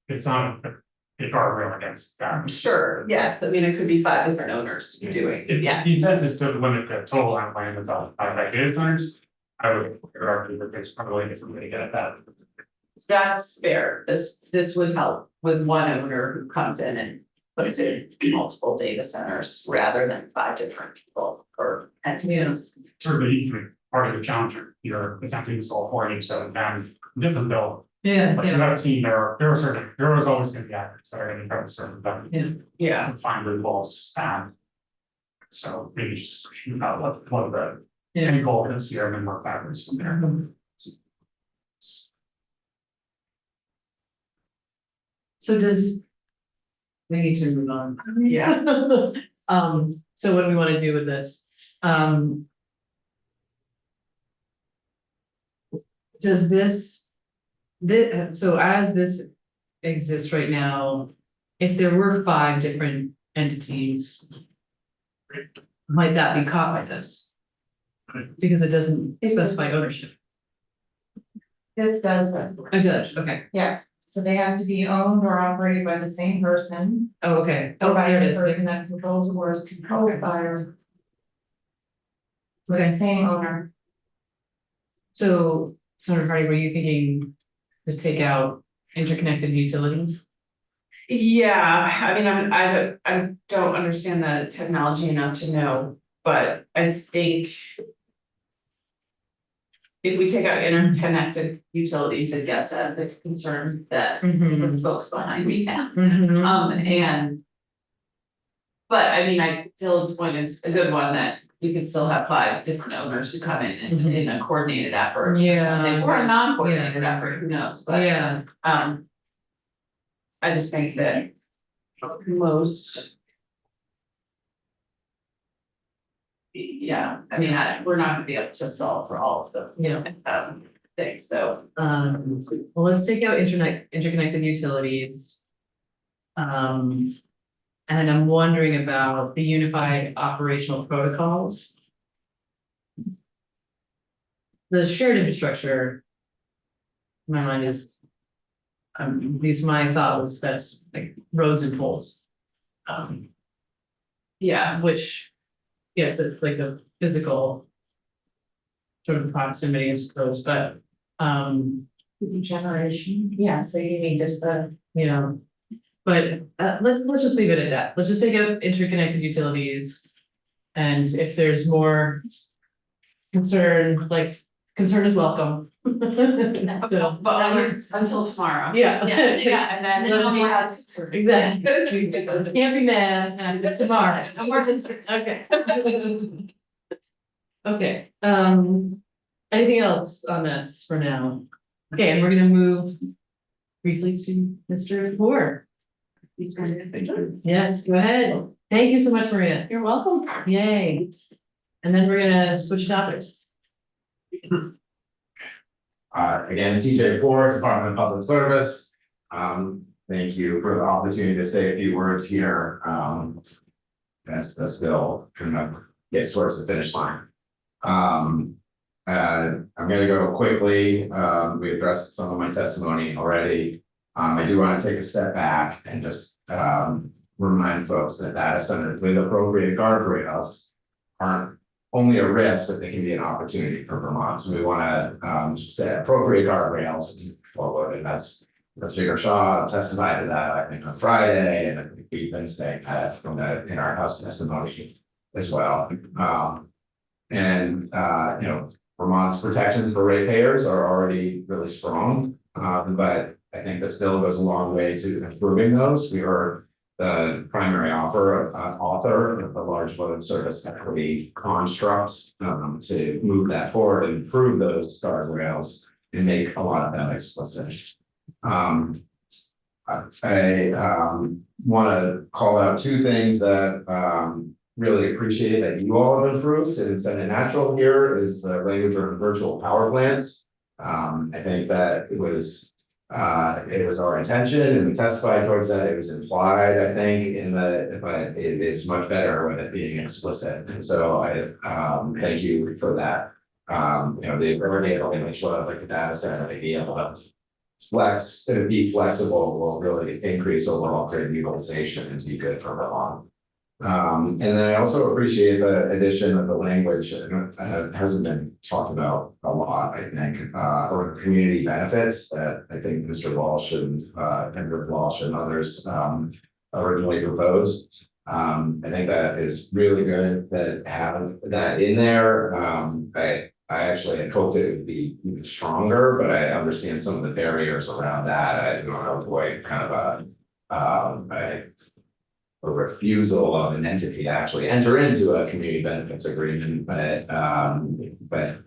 it's not a guardrail against that. Sure, yes, I mean, it could be 5 different owners doing, If the intent is to limit the total amount of land that's occupied by data centers, I would argue that there's probably a different way to get at that. That's fair, this would help with one owner who comes in and puts in multiple data centers rather than 5 different people or entities. Certainly, part of the challenge you're attempting to solve for, and so different bill. Yeah, But you have seen there was always gonna be actors that are gonna try to serve them. Yeah. Find loopholes and. So maybe just shoot out what the yeah. end goal is here and then work backwards from there. So does. We need to move on. Yeah. So what do we wanna do with this? Does this? So as this exists right now, if there were 5 different entities. Might that be caught by this? Because it doesn't specify ownership. This does specify. It does, okay. Yeah, so they have to be owned or operated by the same person. Oh, okay. Or Oh, by there it the is. person that controls or is controlled by or. So the Okay. same owner. So, Senator Hardy, were you thinking just take out interconnected utilities? Yeah, I mean, I don't understand the technology enough to know, but I think. If we take out interconnected utilities, it gets at the concern that the folks behind me have, and. But I mean, Dylan's point is a good one, that you can still have 5 different owners who come in in a coordinated effort. or Yeah. something, or a non-coordinated effort, who knows, but. Yeah, I just think that most. Yeah, I mean, we're not gonna be able to solve for all of the yeah. things, so. Well, let's take out interconnected utilities. And I'm wondering about the unified operational protocols. The shared infrastructure. In my mind is. At least my thought was that's like roads and poles. Yeah, which. Yes, it's like a physical. Sort of proximity, I suppose, but, Generation, yeah, so you need just the. you know. But let's just leave it at that. Let's just take out interconnected utilities. And if there's more. Concern, like, concern is welcome. So, Until tomorrow. yeah. Yeah, and then nobody has concern. Exactly. Can't be mad tomorrow. I'm more concerned. Okay. Okay, anything else on this for now? Okay, and we're gonna move briefly to Mr. Moore. He's going to. Yes, go ahead. Thank you so much, Maria. You're welcome. Yay. And then we're gonna switch topics. Again, TJ Ford, Department of Public Service. Thank you for the opportunity to say a few words here. That's still kind of gets towards the finish line. I'm gonna go quickly. We addressed some of my testimony already. I do want to take a step back and just remind folks that data centers with appropriate guardrails aren't only a risk, but they can be an opportunity for Vermont. So we want to set appropriate guardrails forward, and that's Speaker Shaw testified to that, I think, on Friday, and I think we've been saying that in our House testimony as well. Vermont's protections for ratepayers are already really strong, but I think this bill goes a long way to improving those. We are the primary author of the large load service equity constructs to move that forward and improve those guardrails and make a lot of that explicit. I want to call out 2 things that really appreciate that you all have improved in Senate Natural here is the language of virtual power plants. I think that it was our intention, and we testified towards that. It was implied, I think, but it is much better with it being explicit. And so I thank you for that. The ability of which like the data center to be able to flex and be flexible will really increase overall grid utilization and be good for Vermont. And then I also appreciate the addition of the language that hasn't been talked about a lot, I think, or community benefits that I think Mr. Walsh and Rick Walsh and others originally proposed. I think that is really good that have that in there. I actually had hoped it would be even stronger, but I understand some of the barriers around that. I don't know, avoid kind of a refusal of an entity to actually enter into a community benefits agreement, but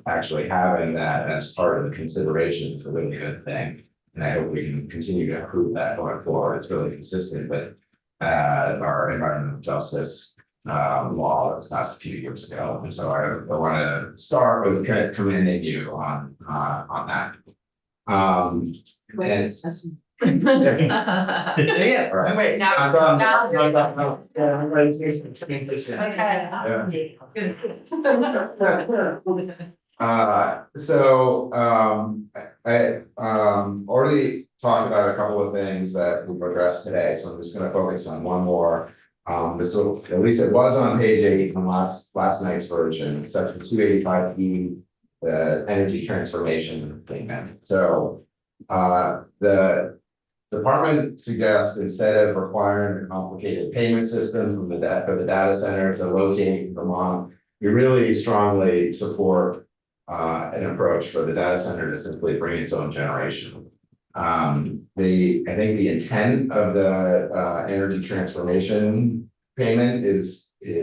actually having that as part of the consideration is a really good thing. And I hope we can continue to improve that going forward. It's really consistent with our environmental justice law that was passed a few years ago. And so I want to start with commending you on that. And There you go. all right. Wait, now. I'm done. now- I'm done. I already talked about a couple of things that we've addressed today, so I'm just gonna focus on one more. This will, at least it was on page 8 from last night's version, section 285E, the energy transformation payment. So the department suggests, instead of requiring a complicated payment system for the data center to locate in Vermont, we really strongly support an approach for the data center to simply bring its own generation. I think the intent of the energy transformation payment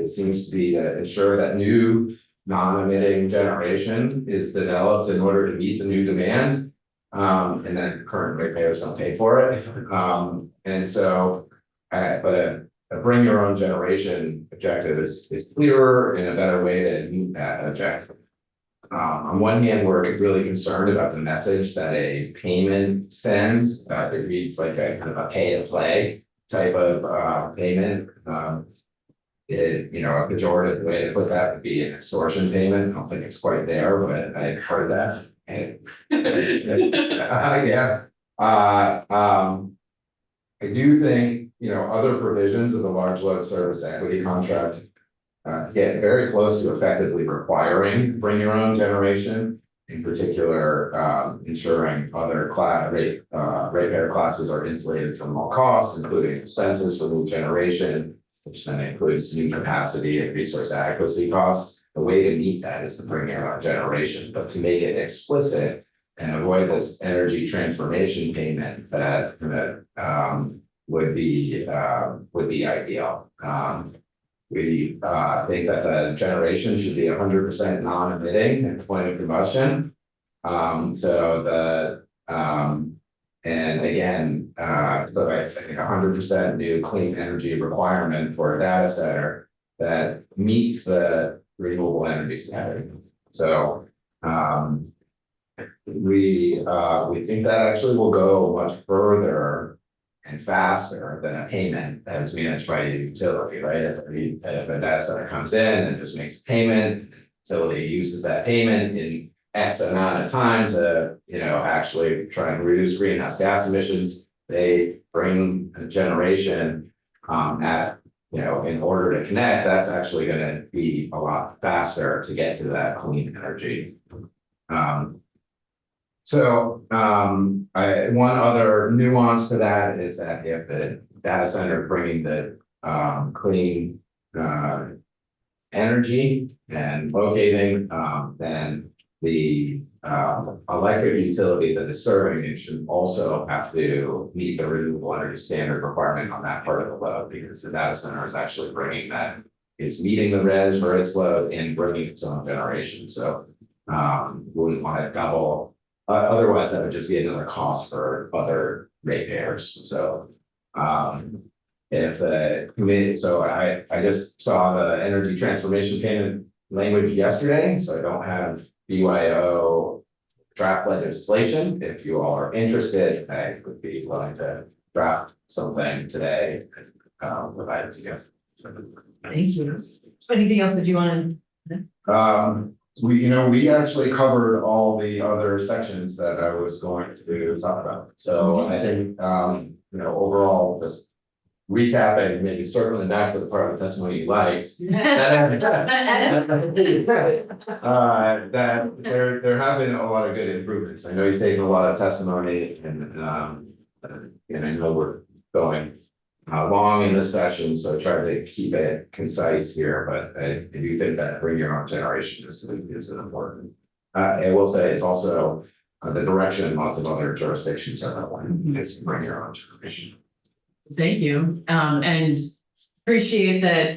seems to be to ensure that new non-emitting generation is developed in order to meet the new demand. And then current ratepayers don't pay for it. And so, but a bring your own generation objective is clearer and a better way to meet that objective. On one hand, we're really concerned about the message that a payment sends. It reads like a kind of a pay to play type of payment. A pejorative way to put that would be an extortion payment. I don't think it's quite there, but I've heard that. I do think, other provisions of the large load service equity contract get very close to effectively requiring bring your own generation, in particular, ensuring other ratepayer classes are insulated from all costs, including expenses for new generation, which then includes new capacity and resource adequacy costs. The way to meet that is to bring your own generation, but to make it explicit and avoid this energy transformation payment that would be ideal. We think that the generation should be 100% non-emitting at the point of combustion. And again, so I think 100% new clean energy requirement for a data center that meets the renewable energy standard. So we think that actually will go much further and faster than a payment that is managed by the utility, right? If a data center comes in and just makes a payment, the utility uses that payment in X amount of time to, actually try and reduce greenhouse gas emissions. They bring a generation in order to connect, that's actually going to be a lot faster to get to that clean energy. One other nuance to that is that if the data center bringing the clean energy and locating, then the electric utility that is serving it should also have to meet the renewable energy standard requirement on that part of the load, because the data center is actually bringing that, is meeting the res for its load and bringing its own generation. So wouldn't want to double. Otherwise, that would just be another cost for other ratepayers. So, if the committee, so I just saw the energy transformation payment language yesterday, so I don't have BYO draft legislation. If you all are interested, I would be willing to draft something today and provide it to you. Thank you. Anything else that you want to? We actually covered all the other sections that I was going to talk about. So I think, overall, just recapping, maybe circling back to the part of the testimony you liked. That there have been a lot of good improvements. I know you've taken a lot of testimony and I know we're going long in this session, so I tried to keep it concise here, but I do think that bring your own generation is important. I will say it's also the direction lots of other jurisdictions are going, is bring your own generation. Thank you, and appreciate that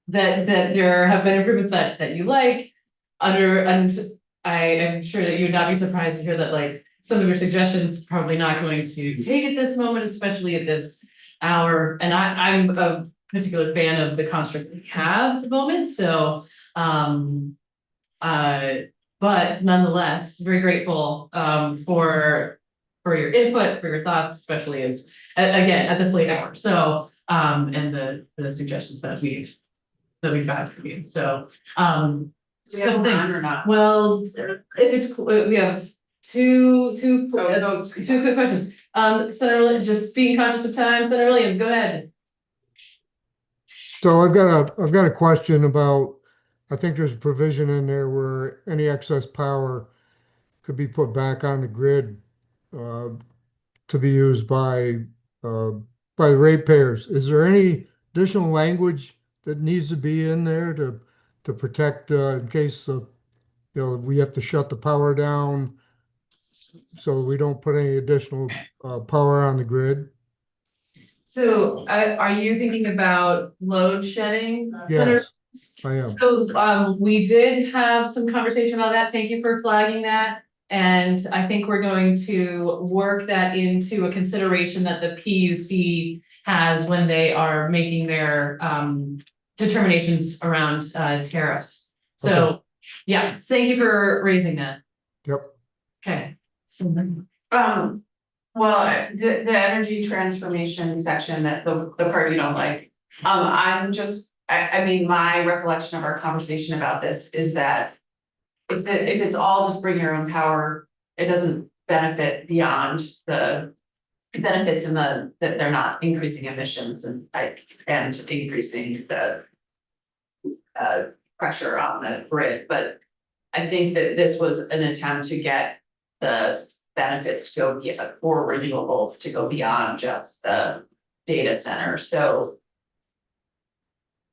that there have been improvements that you like and I am sure that you would not be surprised to hear that, like, some of your suggestions, probably not going to take at this moment, especially at this hour. And I'm a particular fan of the construct we have at the moment, so, but nonetheless, very grateful, for your input, for your thoughts, especially as, again, at this late hour, so, and the suggestions that we've got from you, so, Do we have time or not? well, if it's, we have two quick questions. Senator, just being conscious of time, Senator Williams, go ahead. So I've got a question about, I think there's a provision in there where any excess power could be put back on the grid to be used uh, by the ratepayers. Is there any additional language that needs to be in there to protect in case we have to shut the power down so we don't put any additional power on the grid? So, are you thinking about load shedding, Senator? Yes, I am. So, we did have some conversation about that. Thank you for flagging that. And I think we're going to work that into a consideration that the PUC has when they are making their determinations around tariffs. So, yeah, thank you for raising that. Yep. Okay. So then, Well, the energy transformation section, that the part you don't like, I'm just, I mean, my recollection of our conversation about this is that if it's all just bring your own power, it doesn't benefit beyond the benefits in that they're not increasing emissions and increasing the pressure on the grid, but I think that this was an attempt to get the benefits to go for renewables to go beyond just the data center, so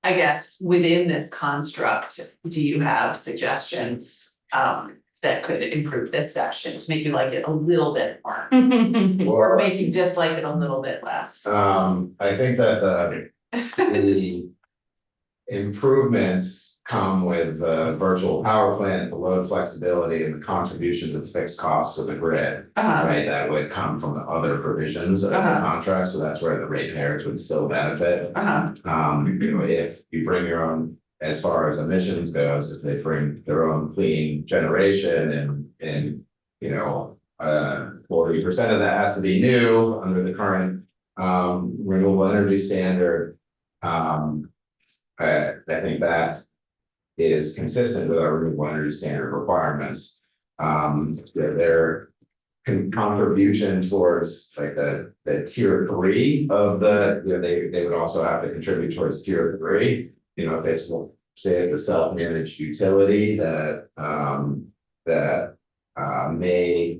I guess within this construct, do you have suggestions that could improve this section to make you like it a little bit more? Or make you dislike it a little bit less? I think that the improvements come with the virtual power plant, the load flexibility, and the contribution to the fixed costs of the grid. Right, that would come from the other provisions of the contract, so that's where the ratepayers would still benefit. If you bring your own, as far as emissions goes, if they bring their own clean generation and 40% of that has to be new under the current renewable energy standard. I think that is consistent with our renewable energy standard requirements. Their contribution towards like the tier 3 of the, they would also have to contribute towards tier 3. If it's, say it's a self-managed utility that may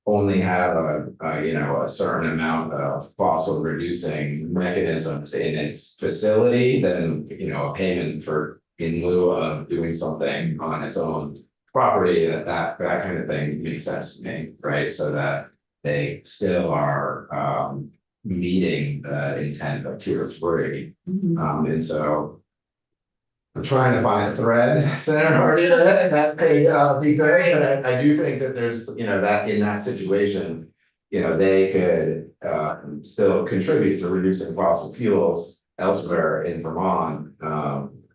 only have a certain amount of fossil reducing mechanisms in its facility, then a payment for in lieu of doing something on its own property, that kind of thing makes sense to me, right? So that they still are meeting the intent of tier 3. And so I'm trying to find a thread, Senator Hardy, that could be good, but I do think that there's, that in that situation, they could still contribute to reducing fossil fuels elsewhere in Vermont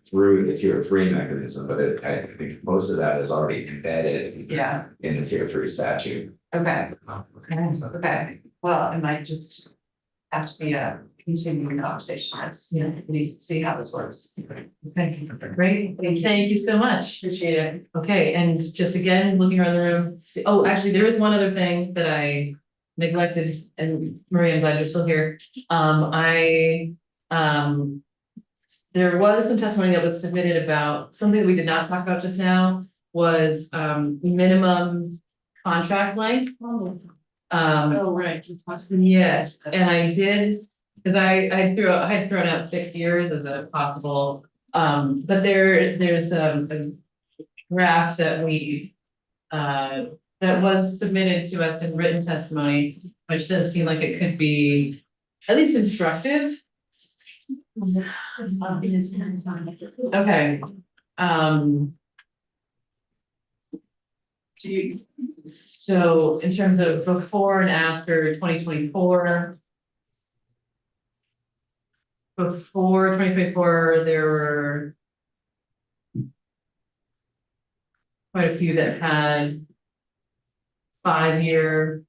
through the tier 3 mechanism, but I think most of that is already embedded in the tier 3 statute. Okay, well, it might just have to be a continuing conversation, we need to see how this works. okay, great, thank you so much. Appreciate it. Okay, and just again, looking around the room, oh, actually, there is one other thing that I neglected, and Maria, I'm glad you're still here. There was some testimony that was submitted about something that we did not talk about just now, was minimum contract length. Right. Yes, and I did, because I had thrown out 6 years as a possible, but there's a draft that that was submitted to us in written testimony, which does seem like it could be at least instructive. Okay. Do you, So in terms of before and after 2024. Before 2024, there were quite a few that had 5-year.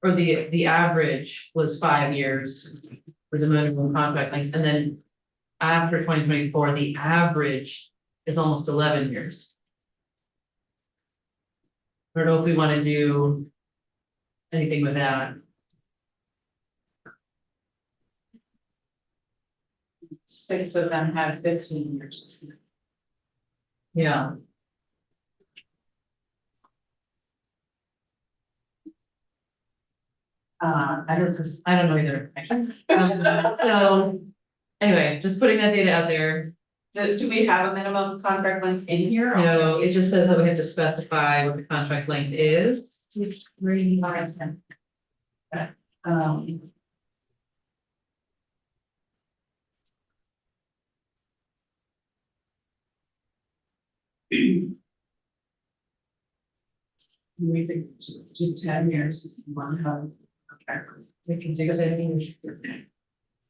Or the average was 5 years, was a minimum contract length, and then after 2024, the average is almost 11 years. I don't know if we wanna do anything with that. six of them had 15 years. Yeah. I don't know either, actually. So, anyway, just putting that data out there. Do we have a minimum contract length in here? No, it just says that we have to specify what the contract length is. Um. We could do 10 years, one have. We can do anything.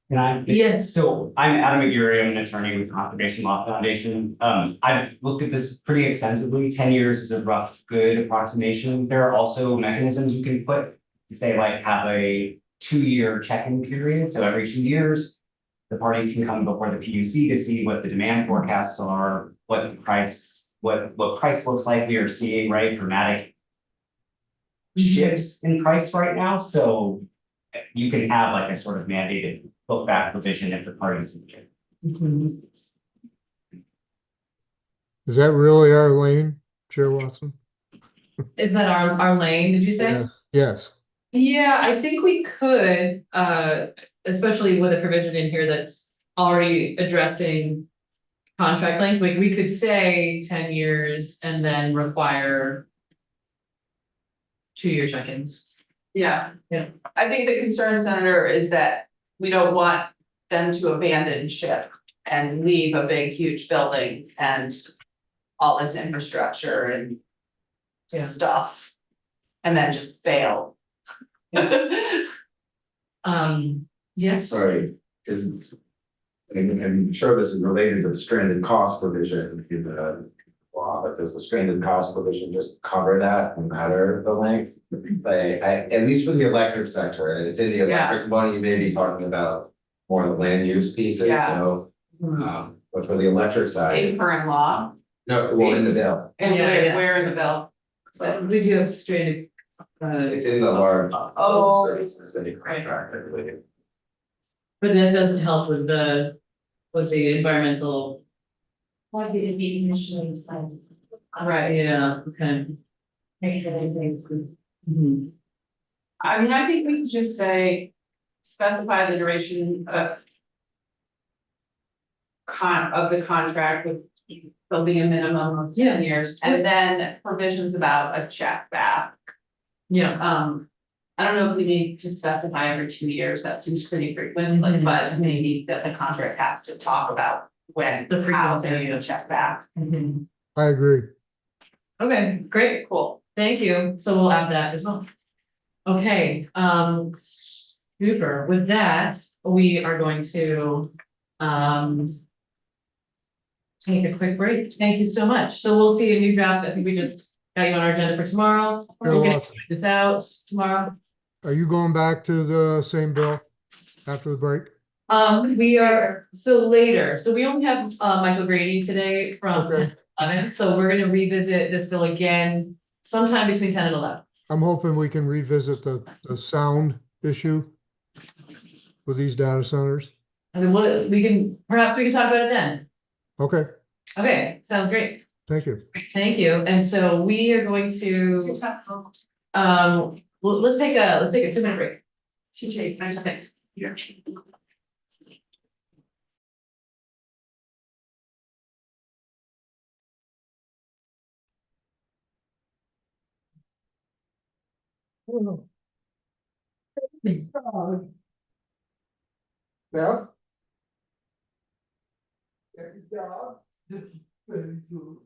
Can I? Yes. So I'm Adam McGurry, I'm an attorney with Conservation Law Foundation. I've looked at this pretty extensively. 10 years is a rough, good approximation. There are also mechanisms you can put to say like have a 2-year check-in period. So every 2 years, the parties can come before the PUC to see what the demand forecasts are, what the price, what price looks like. We are seeing, right, dramatic shifts in price right now. So you can have like a sort of mandated look back provision if the parties. Is that really our lane, Chair Watson? Is that our lane, did you say? Yes. Yes, Yeah, I think we could, especially with a provision in here that's already addressing contract length, we could say 10 years and then require 2-year check-ins. Yeah. Yeah. I think the concern, Senator, is that we don't want them to abandon ship and leave a big, huge building and all this infrastructure and Yeah. stuff, and then just fail. Yes, Sorry, I'm sure this is related to the stranded cost provision in the law, but does the stranded cost provision just cover that no matter the length? Like, at least for the electric sector, it's in the electric one, you may be talking about more of the land use pieces, Yeah. so. But for the electric side, In current law, no, well, in the bill, and Yeah. where in the bill? so we do have stranded, it's in the large. Oh. Services that you contract, I believe. but that doesn't help with the environmental. Why did it be initially planned? Right, yeah, okay. Make sure they Mhm. I mean, I think we could just say, specify the duration of. The contract with, there'll be a minimum of 10 years, and then provisions about a check back. Yeah, I don't know if we need to specify every 2 years, that seems pretty frequent, Mhm. but maybe that the contract has to talk about when, The how frequency. they're gonna check back. mhm. I agree. Okay, great, Cool. thank you, so we'll add that as well. Okay, super, with that, we are going to, take a quick break, thank you so much, so we'll see a new draft, I think we just got you on our agenda for tomorrow. Chair We'll get Watson, this out tomorrow. are you going back to the same bill after the break? We are, so later, so we only have, Michael Grady today from Okay. 10 to 11, so we're gonna revisit this bill again sometime between 10 and 11. I'm hoping we can revisit the sound issue with these data centers. I mean, perhaps we can talk about it then. Okay, Okay, sounds great. thank you. Thank you. And so we are going to, let's take a 2-minute break. TJ, can I check it? Yeah. Beth? Good job. Very good.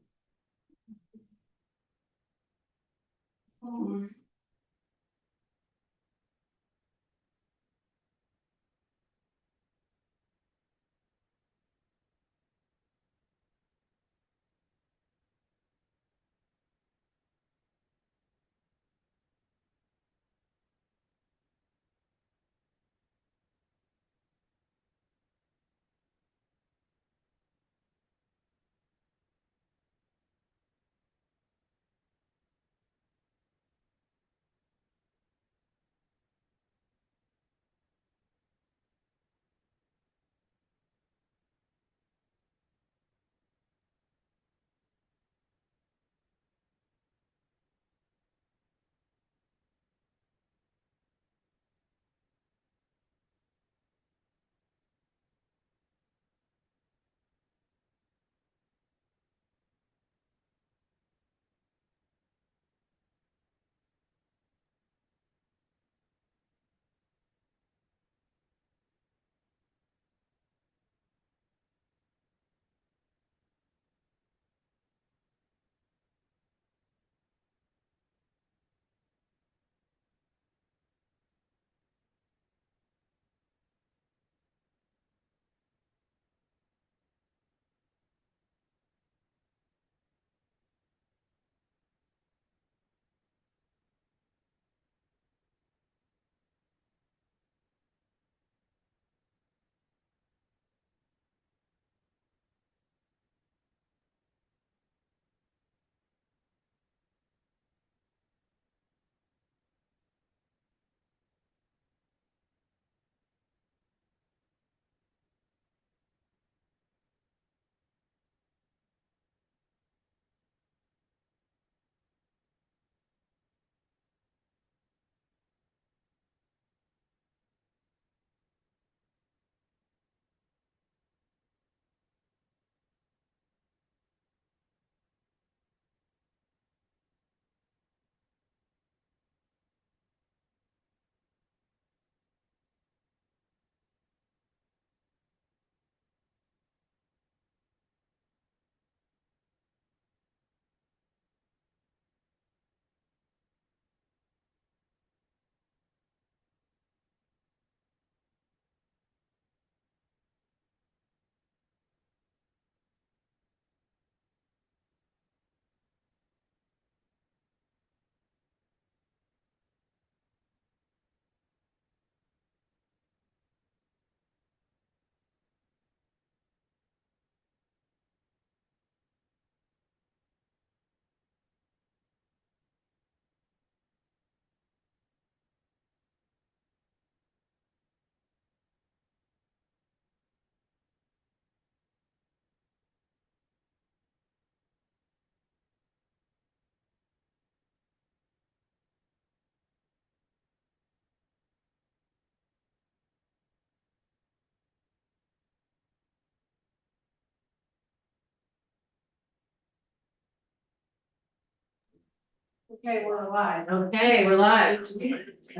Okay, we're alive. Okay, we're live. He's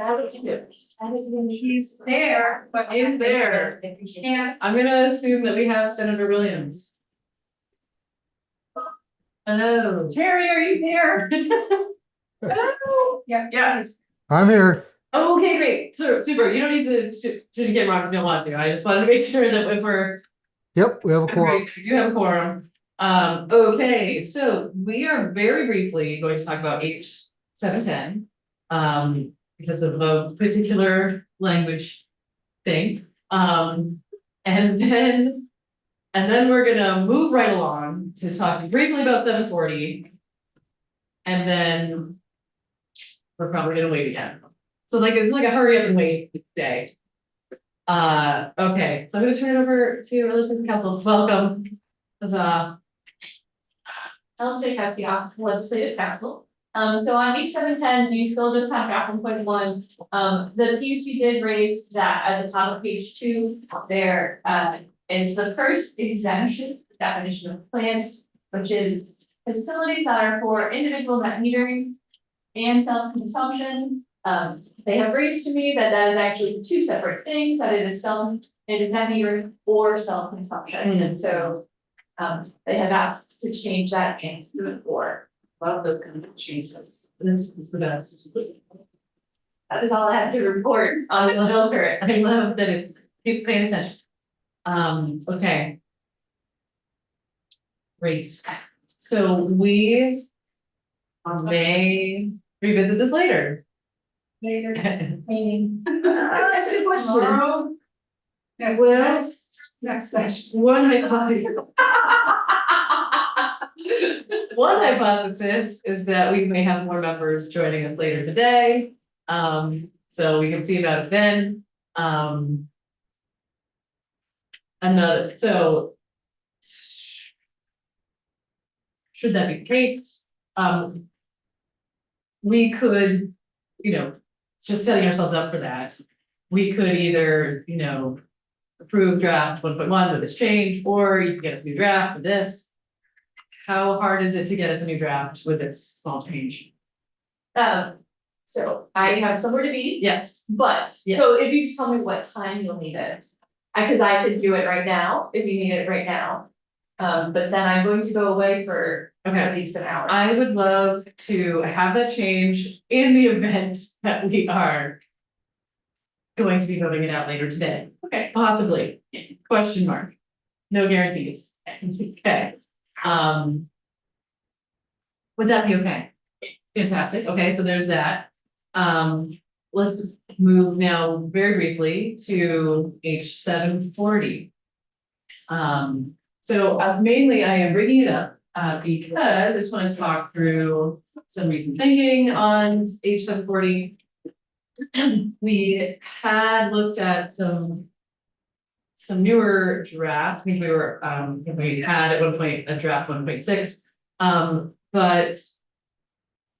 there, but He's there. can't. I'm gonna assume that we have Senator Williams. Hello. Terry, are you there? Hello? Yeah, yes. I'm here. Okay, great. Super. You don't need to get wrong if you don't want to. I just wanted to make sure that if we're Yep, we have a quorum. great, we do have a quorum. Okay, so we are very briefly going to talk about H 710. Because of the particular language thing. And then we're gonna move right along to talk briefly about 740. And then we're probably gonna wait again. So like, it's like a hurry up and wait day. Okay, so I'm gonna turn it over to our legislative council. Welcome. Huzzah. Ellen Jakowski, Office of Legislative Counsel. So on H 710, you still just have draft 1.1. The PUC did raise that at the top of page 2. There is the first exemption, definition of plant, which is facilities that are for individual net metering and self-consumption. They have raised to me that that is actually 2 separate things, that it is net metering or self-consumption. And so they have asked to change that into 2 and 4. Love those kinds of changes. This is the best. That is all I have to report on the Hilker. I love that it's, keep paying attention. Okay. Great. So we may revisit this later. Later, That's meeting. a good question. Next, Well, next session. One hypothesis. One hypothesis is that we may have more members joining us later today. So we can see about it then. Another, so. Should that be the case, we could, just setting ourselves up for that. We could either, approve draft 1.1 with this change, or you can get us a new draft with this. How hard is it to get us a new draft with this small change? So I have somewhere to be, Yes, but, Yeah. so if you just tell me what time you'll need it. Cause I could do it right now, if you need it right now. But then I'm going to go away for at least an hour. I would love to have that change in the event that we are going to be voting it out later today. Okay. Possibly, question mark, no guarantees. Okay, would that be okay? Fantastic, okay, so there's that. Let's move now very briefly to H 740. So mainly I am bringing it up because I just want to talk through some recent thinking on H 740. We had looked at some newer drafts. I think we had at one point a draft 1.6. But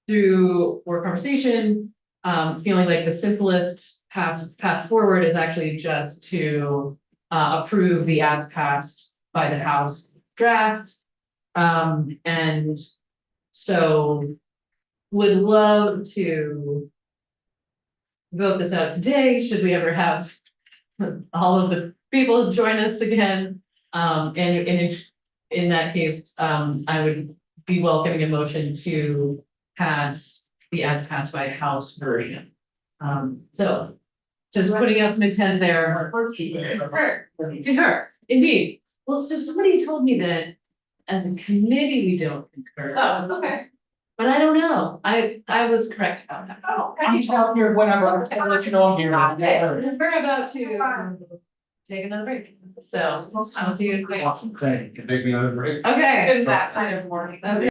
through more conversation, feeling like the simplest path forward is actually just to approve the as passed by the House draft. And so would love to vote this out today, should we ever have all of the people join us again. And in that case, I would be welcoming a motion to pass the as passed by House version. So just putting out some intent there. To her, indeed. Well, so somebody told me that as a committee, we don't concur. Oh, okay. But I don't know. I was correct about that. I'm just out here whenever, I'll let you know I'm here. We're about to take another break. So I'll see you. Awesome, thank you. Take me another break. Okay. It was that kind of morning. Okay.